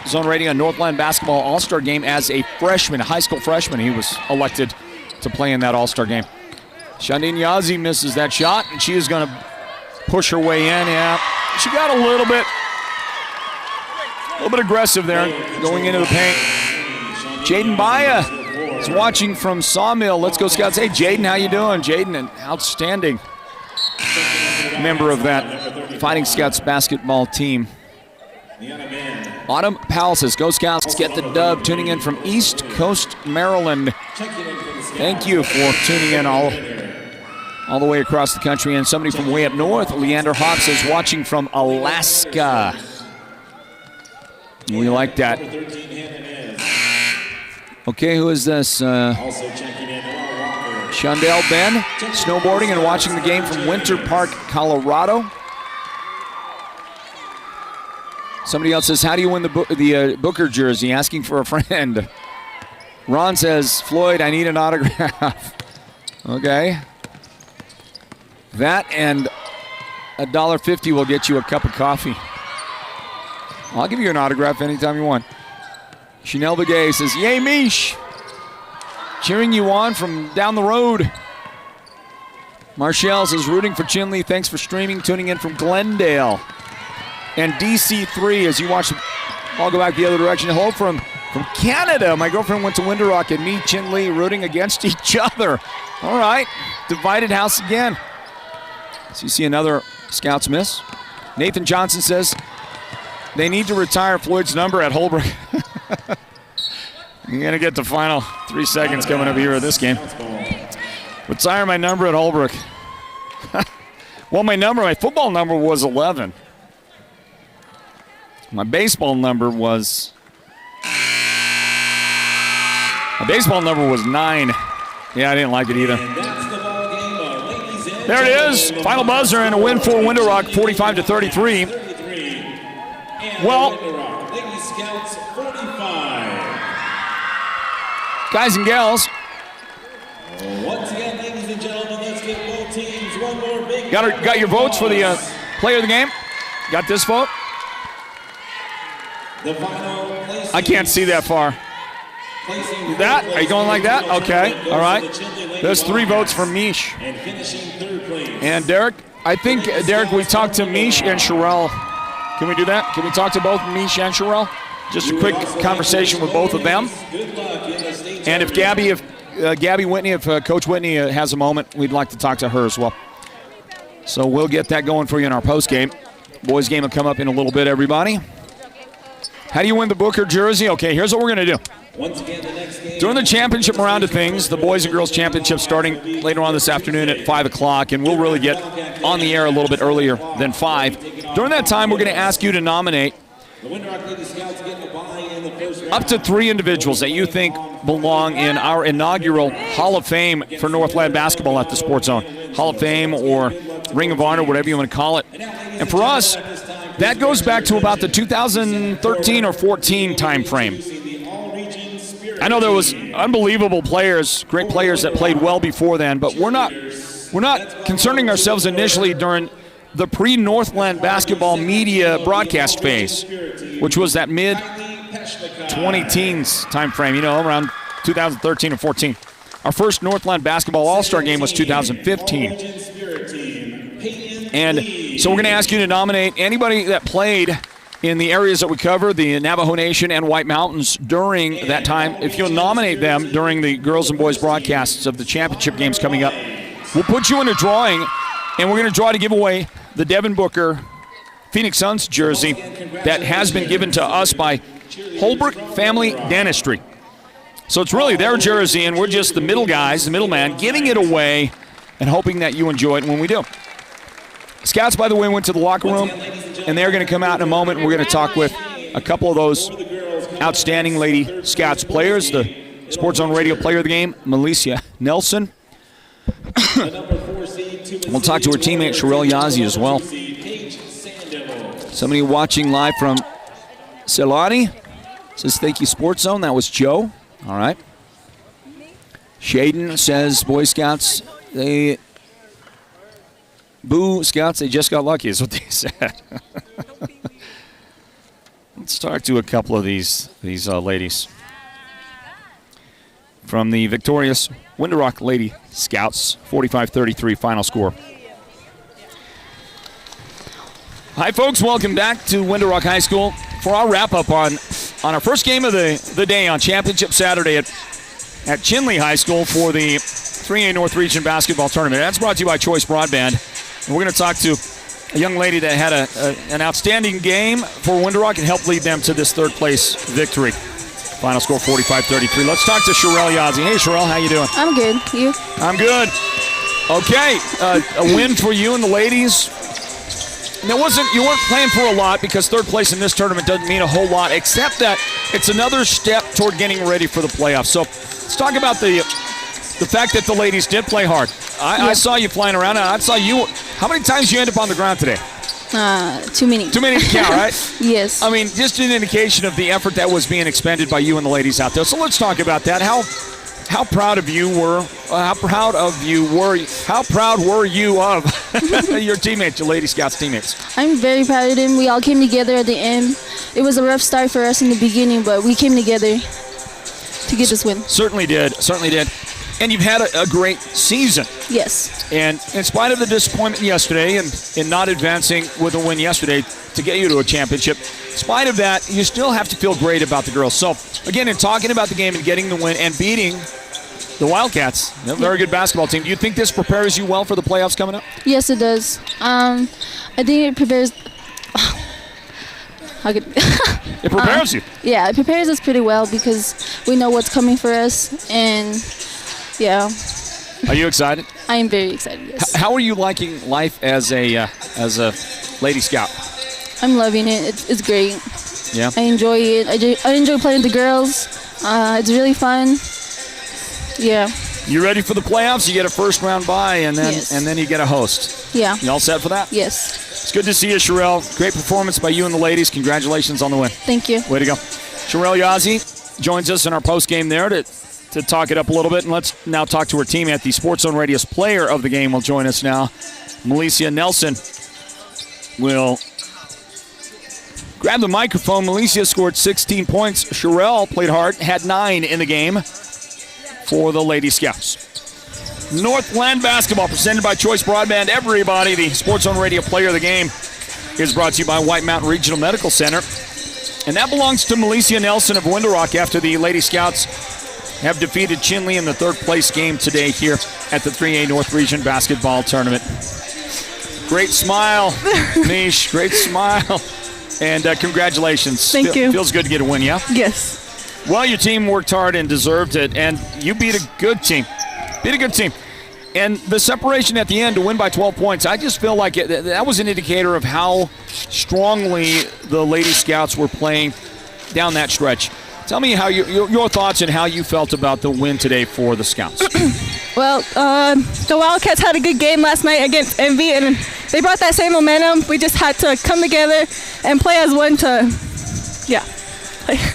[SPEAKER 2] Zone Radio Northland Basketball All-Star Game as a freshman, a high school freshman. He was elected to play in that All-Star Game. Shandine Yazzie misses that shot, and she is going to push her way in. Yeah, she got a little bit aggressive there, going into the paint. Jaden Baya is watching from Sawmill. Let's go, Scouts. Hey, Jaden, how you doing? Jaden, an outstanding member of that Fighting Scouts basketball team. Autumn Powell says, go Scouts, get the dub. Tuning in from East Coast, Maryland. Thank you for tuning in all the way across the country. And somebody from way up north, Leander Hobbs, is watching from Alaska. We like that. Okay, who is this? Shondell Ben, snowboarding and watching the game from Winter Park, Colorado. Somebody else says, how do you win the Booker jersey? Asking for a friend. Ron says, Floyd, I need an autograph. Okay. That and $1.50 will get you a cup of coffee. I'll give you an autograph anytime you want. Chanel Begay says, yay, Mish. Cheering you on from down the road. Marshall says, rooting for Chinle. Thanks for streaming, tuning in from Glendale. And DC3, as you watch the ball go back the other direction. Hello from Canada. My girlfriend went to Winter Rock, and me, Chinle, rooting against each other. All right, divided house again. So you see another Scouts miss. Nathan Johnson says, they need to retire Floyd's number at Holbrook. You're going to get the final 3 seconds coming up here in this game. Retire my number at Holbrook. Well, my football number was 11. My baseball number was 9. Yeah, I didn't like it either. There it is. Final buzzer and a win for Winter Rock, 45-33. Well, guys and gals,
[SPEAKER 3] once again, ladies and gentlemen, let's give both teams one more big.
[SPEAKER 2] Got your votes for the player of the game? Got this vote?
[SPEAKER 3] The final place.
[SPEAKER 2] I can't see that far. That? Are you going like that? Okay. All right. There's 3 votes for Mish.
[SPEAKER 3] And finishing third place.
[SPEAKER 2] And Derek, I think, Derek, we talked to Mish and Sherelle. Can we do that? Can we talk to both Mish and Sherelle? Just a quick conversation with both of them. And if Gabby Whitney, if Coach Whitney has a moment, we'd like to talk to her as well. So we'll get that going for you in our post game. Boys game will come up in a little bit, everybody. How do you win the Booker jersey? Okay, here's what we're going to do. During the championship round of things, the boys and girls championship starting later on this afternoon at 5 o'clock, and we'll really get on the air a little bit earlier than 5. During that time, we're going to ask you to nominate up to 3 individuals that you think belong in our inaugural Hall of Fame for Northland basketball at the Sports Zone. Hall of Fame or Ring of Honor, whatever you want to call it. And for us, that goes back to about the 2013 or 14 time frame. I know there was unbelievable players, great players that played well before then, but we're not concerning ourselves initially during the pre-Northland basketball media broadcast phase, which was that mid-20-teens time frame, around 2013 or 14. Our first Northland basketball all-star game was 2015. And so we're going to ask you to nominate anybody that played in the areas that we cover, the Navajo Nation and White Mountains, during that time. If you'll nominate them during the girls and boys broadcasts of the championship games coming up, we'll put you in a drawing, and we're going to draw to give away the Devin Booker Phoenix Suns jersey that has been given to us by Holbrook Family Dentistry. So it's really their jersey, and we're just the middle guys, the middleman, giving it away and hoping that you enjoy it when we do. Scouts, by the way, went to the locker room, and they're going to come out in a moment. We're going to talk with a couple of those outstanding Lady Scouts players, the Sports Zone Radio Player of the Game, Melissa Nelson. We'll talk to her teammate, Sherelle Yazzie, as well. Somebody watching live from Celani says, thank you, Sports Zone. That was Joe. All right. Shaden says, Boy Scouts, boo, Scouts, they just got lucky, is what they said. Let's talk to a couple of these ladies. From the victorious Window Rock Lady Scouts, 45-33 final score. Hi, folks. Welcome back to Window Rock High School for our wrap-up on our first game of the day on Championship Saturday at Chinle High School for the 3A North Region Basketball Tournament. That's brought to you by Choice Broadband. And we're going to talk to a young lady that had an outstanding game for Window Rock and helped lead them to this third-place victory. Final score 45-33. Let's talk to Sherelle Yazzie. Hey, Sherelle, how you doing?
[SPEAKER 14] I'm good. You?
[SPEAKER 2] I'm good. Okay, a win for you and the ladies. And you weren't playing for a lot because third place in this tournament doesn't mean a whole lot, except that it's another step toward getting ready for the playoffs. So let's talk about the fact that the ladies did play hard. I saw you flying around. I saw you. How many times you end up on the ground today?
[SPEAKER 14] Too many.
[SPEAKER 2] Too many to count, right?
[SPEAKER 14] Yes.
[SPEAKER 2] I mean, just an indication of the effort that was being expended by you and the ladies out there. So let's talk about that. How proud of you were? How proud were you of your teammates, your Lady Scouts teammates?
[SPEAKER 14] I'm very proud of them. We all came together at the end. It was a rough start for us in the beginning, but we came together to get this win.
[SPEAKER 2] Certainly did. And you've had a great season.
[SPEAKER 14] Yes.
[SPEAKER 2] And in spite of the disappointment yesterday and in not advancing with a win yesterday to get you to a championship, in spite of that, you still have to feel great about the girls. So, again, in talking about the game and getting the win and beating the Wildcats, a very good basketball team, do you think this prepares you well for the playoffs coming up?
[SPEAKER 14] Yes, it does. I think it prepares...
[SPEAKER 2] It prepares you?
[SPEAKER 14] Yeah, it prepares us pretty well because we know what's coming for us, and... yeah.
[SPEAKER 2] Are you excited?
[SPEAKER 14] I am very excited, yes.
[SPEAKER 2] How are you liking life as a Lady Scout?
[SPEAKER 14] I'm loving it. It's great.
[SPEAKER 2] Yeah?
[SPEAKER 14] I enjoy it. I enjoy playing with the girls. It's really fun. Yeah.
[SPEAKER 2] You ready for the playoffs? You get a first-round bye, and then you get a host.
[SPEAKER 14] Yeah.
[SPEAKER 2] You all set for that?
[SPEAKER 14] Yes.
[SPEAKER 2] It's good to see you, Sherelle. Great performance by you and the ladies. Congratulations on the win.
[SPEAKER 14] Thank you.
[SPEAKER 2] Way to go. Sherelle Yazzie joins us in our post-game there to talk it up a little bit, and let's now talk to her team at the Sports Zone Radio's player of the game will join us now. Melissa Nelson will grab the microphone. Milicia scored 16 points. Sherelle played hard, had 9 in the game for the Lady Scouts. Northland basketball presented by Choice Broadband. Everybody, the Sports Zone Radio player of the game is brought to you by White Mountain Regional Medical Center. And that belongs to Milicia Nelson of Window Rock after the Lady Scouts have defeated Chinle in the third place game today here at the 3A North Region Basketball Tournament. Great smile, Mish. Great smile. And congratulations.
[SPEAKER 15] Thank you.
[SPEAKER 2] Feels good to get a win, yeah?
[SPEAKER 15] Yes.
[SPEAKER 2] Well, your team worked hard and deserved it, and you beat a good team. Beat a good team. And the separation at the end to win by 12 points, I just feel like that was an indicator of how strongly the Lady Scouts were playing down that stretch. Tell me how your thoughts and how you felt about the win today for the Scouts.
[SPEAKER 15] Well, the Wildcats had a good game last night against Envy, and they brought that same momentum. We just had to come together and play as one to,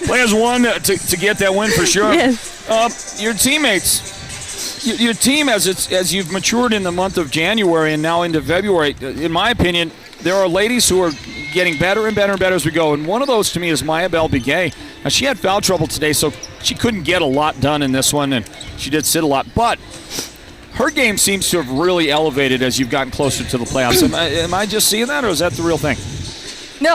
[SPEAKER 2] play as one to get that win for sure.
[SPEAKER 15] Yes.
[SPEAKER 2] Your teammates, your team as you've matured in the month of January and now into February, in my opinion, there are ladies who are getting better and better and better as we go. And one of those to me is Maya Bell Begay. Now, she had foul trouble today, so she couldn't get a lot done in this one, and she did sit a lot. But her game seems to have really elevated as you've gotten closer to the playoffs. Am I just seeing that, or is that the real thing?
[SPEAKER 15] No,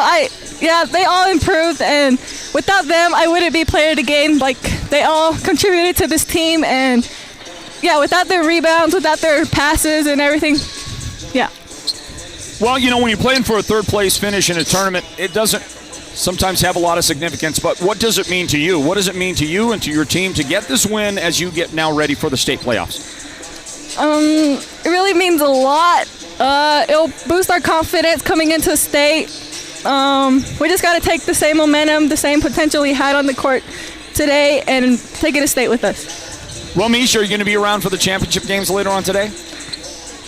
[SPEAKER 15] they all improved, and without them, I wouldn't be player of the game. Like, they all contributed to this team, and without their rebounds, without their passes and everything,
[SPEAKER 2] Well, when you're playing for a third-place finish in a tournament, it doesn't sometimes have a lot of significance, but what does it mean to you? What does it mean to you and to your team to get this win as you get now ready for the state playoffs?
[SPEAKER 15] It really means a lot. It'll boost our confidence coming into state. We just got to take the same momentum, the same potential we had on the court today, and take it to state with us.
[SPEAKER 2] Well, Misha, are you going to be around for the championship games later on today?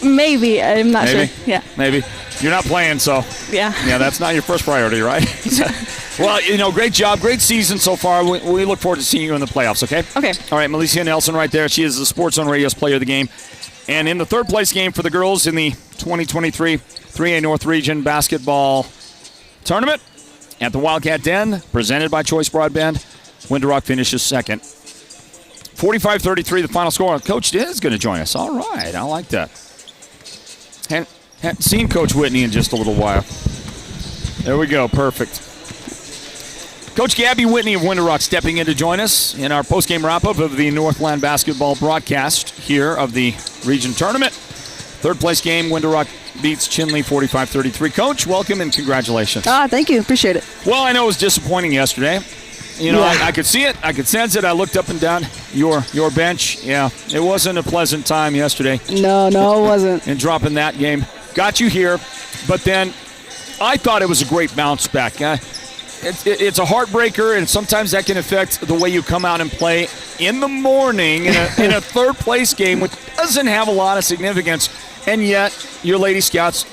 [SPEAKER 15] Maybe. I'm not sure. Yeah.
[SPEAKER 2] Maybe. You're not playing, so.
[SPEAKER 15] Yeah.
[SPEAKER 2] Yeah, that's not your first priority, right? Well, great job. Great season so far. We look forward to seeing you in the playoffs, okay?
[SPEAKER 15] Okay.
[SPEAKER 2] All right, Milicia Nelson right there. She is the Sports Zone Radio's player of the game. And in the third place game for the girls in the 2023 3A North Region Basketball Tournament at the Wildcat Den, presented by Choice Broadband, Window Rock finishes second. 45-33, the final score. Coach is going to join us. All right, I like that. Hadn't seen Coach Whitney in just a little while. There we go, perfect. Coach Gabby Whitney of Window Rock stepping in to join us in our postgame wrap-up of the Northland basketball broadcast here of the region tournament. Third place game, Window Rock beats Chinle 45-33. Coach, welcome and congratulations.
[SPEAKER 16] Thank you. Appreciate it.
[SPEAKER 2] Well, I know it was disappointing yesterday. I could see it. I could sense it. I looked up and down your bench. Yeah, it wasn't a pleasant time yesterday.
[SPEAKER 16] No, it wasn't.
[SPEAKER 2] And dropping that game. Got you here, but then I thought it was a great bounce back. It's a heartbreaker, and sometimes that can affect the way you come out and play in the morning in a third-place game, which doesn't have a lot of significance. And yet, your Lady Scouts,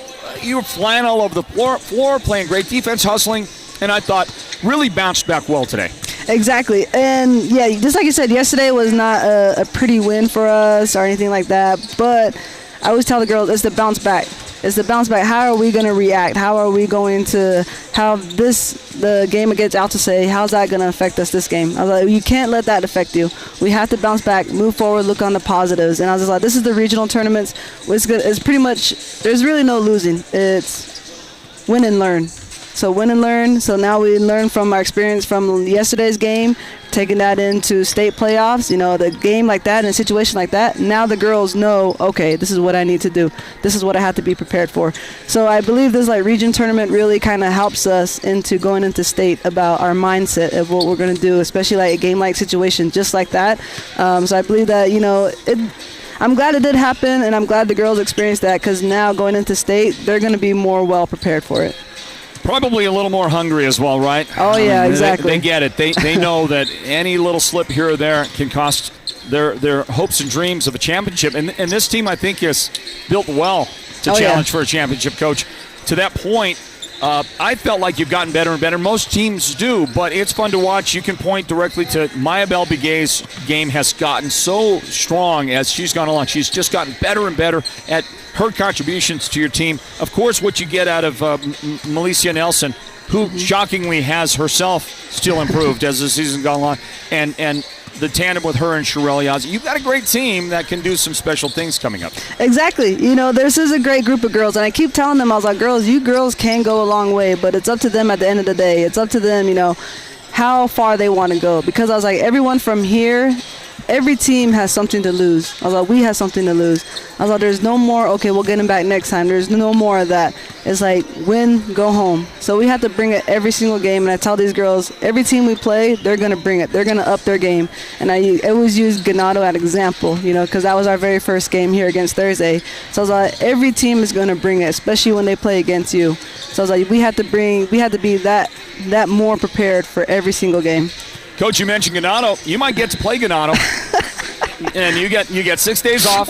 [SPEAKER 2] you were flying all over the floor, playing great defense, hustling, and I thought really bounced back well today.
[SPEAKER 16] Exactly. And, just like you said, yesterday was not a pretty win for us or anything like that, but I always tell the girls it's the bounce back. It's the bounce back. How are we going to react? How are we going to the game against Alta, how's that going to affect us this game? I was like, you can't let that affect you. We have to bounce back, move forward, look on the positives. And I was just like, this is the regional tournaments. It's pretty much, there's really no losing. It's win and learn. So win and learn. So now we learn from our experience from yesterday's game, taking that into state playoffs, the game like that and a situation like that. Now the girls know, okay, this is what I need to do. This is what I have to be prepared for. So I believe this region tournament really kind of helps us into going into state about our mindset of what we're going to do, especially like a game-like situation just like that. So I believe that, I'm glad it did happen, and I'm glad the girls experienced that because now going into state, they're going to be more well prepared for it.
[SPEAKER 2] Probably a little more hungry as well, right?
[SPEAKER 16] Oh, yeah, exactly.
[SPEAKER 2] They get it. They know that any little slip here or there can cost their hopes and dreams of a championship. And this team, I think, is built well to challenge for a championship, Coach. To that point, I felt like you've gotten better and better. Most teams do, but it's fun to watch. You can point directly to Maya Bell Begay's game has gotten so strong as she's gone along. She's just gotten better and better at her contributions to your team. Of course, what you get out of Milicia Nelson, who shockingly has herself still improved as the season gone along, and the tandem with her and Sherelle Yazzie. You've got a great team that can do some special things coming up.
[SPEAKER 16] Exactly. This is a great group of girls, and I keep telling them, I was like, girls, you girls can go a long way, but it's up to them at the end of the day. It's up to them, how far they want to go. Because I was like, everyone from here, every team has something to lose. I was like, we have something to lose. I was like, there's no more, okay, we'll get them back next time. There's no more of that. It's like, win, go home. So we have to bring it every single game. And I tell these girls, every team we play, they're going to bring it. They're going to up their game. And I always use Ganado as an example, because that was our very first game here against Thursday. So I was like, every team is going to bring it, especially when they play against you. So I was like, we have to be that more prepared for every single game.
[SPEAKER 2] Coach, you mentioned Ganado. You might get to play Ganado. And you get 6 days off.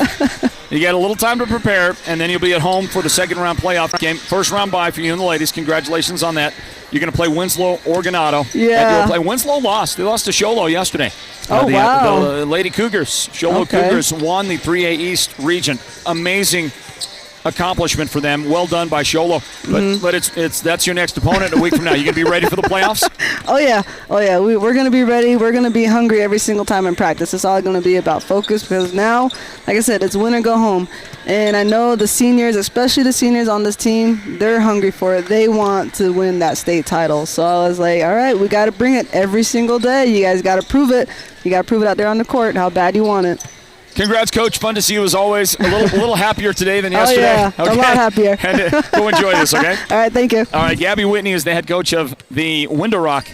[SPEAKER 2] You get a little time to prepare, and then you'll be at home for the second round playoff game. First round bye for you and the ladies. Congratulations on that. You're going to play Winslow or Ganado.
[SPEAKER 16] Yeah.
[SPEAKER 2] Winslow lost. They lost to Sholo yesterday.
[SPEAKER 16] Wow.
[SPEAKER 2] The Lady Cougars. Sholo Cougars won the 3A East region. Amazing accomplishment for them. Well done by Sholo. But that's your next opponent a week from now. You going to be ready for the playoffs?
[SPEAKER 16] Oh yeah. We're going to be ready. We're going to be hungry every single time in practice. It's all going to be about focus, because now, like I said, it's win or go home. And I know the seniors, especially the seniors on this team, they're hungry for it. They want to win that state title. So I was like, all right, we got to bring it every single day. You guys got to prove it. You got to prove it out there on the court how bad you want it.
[SPEAKER 2] Congrats, Coach. Fun to see you as always. A little happier today than yesterday.
[SPEAKER 16] Oh, yeah. Okay. A lot happier.
[SPEAKER 2] And go enjoy this, okay?
[SPEAKER 16] All right, thank you.
[SPEAKER 2] All right, Gabby Whitney is the head coach of the Window Rock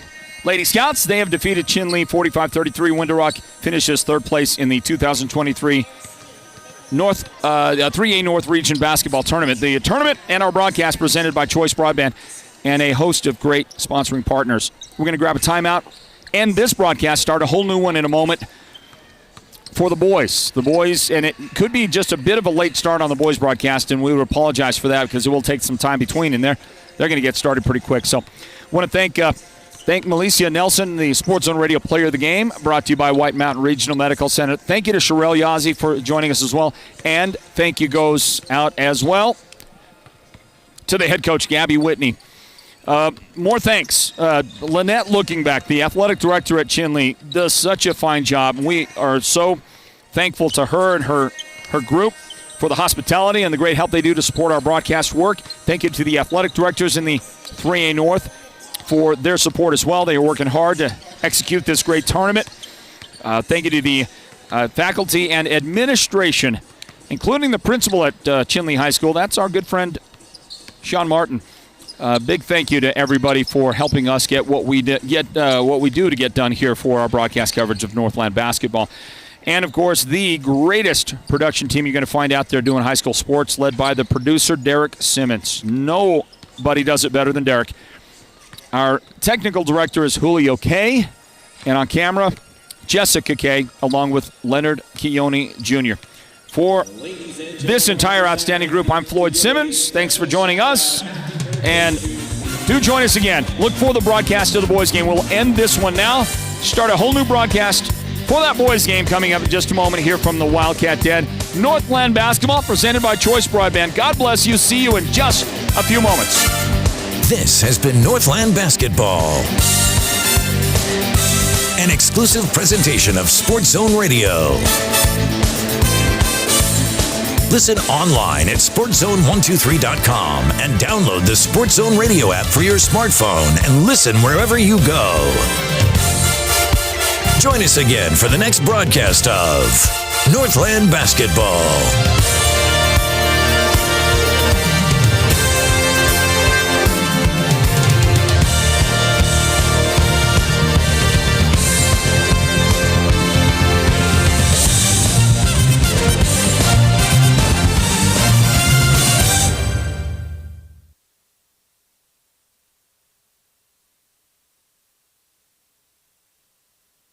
[SPEAKER 2] Lady Scouts. They have defeated Chinle 45-33. Window Rock finishes third place in the 2023 3A North Region Basketball Tournament. The tournament and our broadcast presented by Choice Broadband and a host of great sponsoring partners. We're going to grab a timeout, end this broadcast, start a whole new one in a moment. For the boys, and it could be just a bit of a late start on the boys broadcast, and we would apologize for that because it will take some time between, and they're going to get started pretty quick. So I want to thank Melissa Nelson, the Sports Zone Radio Player of the Game, brought to you by White Mountain Regional Medical Center. Thank you to Sherelle Yazzie for joining us as well, and thank you goes out as well to the head coach, Gabby Whitney. More thanks. Lynette Looking Back, the athletic director at Chinle, does such a fine job. We are so thankful to her and her group for the hospitality and the great help they do to support our broadcast work. Thank you to the athletic directors in the 3A North for their support as well. They are working hard to execute this great tournament. Thank you to the faculty and administration, including the principal at Chinle High School. That's our good friend, Sean Martin. Big thank you to everybody for helping us get what we do to get done here for our broadcast coverage of Northland basketball. And, of course, the greatest production team you're going to find out there doing high school sports, led by the producer, Derek Simmons. Nobody does it better than Derek. Our technical director is Julio K. And on camera, Jessica K., along with Leonard Keone Jr. For this entire outstanding group, I'm Floyd Simmons. Thanks for joining us. And do join us again. Look for the broadcast of the boys' game. We'll end this one now. Start a whole new broadcast for that boys' game coming up in just a moment here from the Wildcat Den. Northland basketball presented by Choice Broadband. God bless you. See you in just a few moments.
[SPEAKER 1] This has been Northland Basketball, an exclusive presentation of Sports Zone Radio. Listen online at SportsZone123.com and download the Sports Zone Radio app for your smartphone and listen wherever you go. Join us again for the next broadcast of Northland Basketball.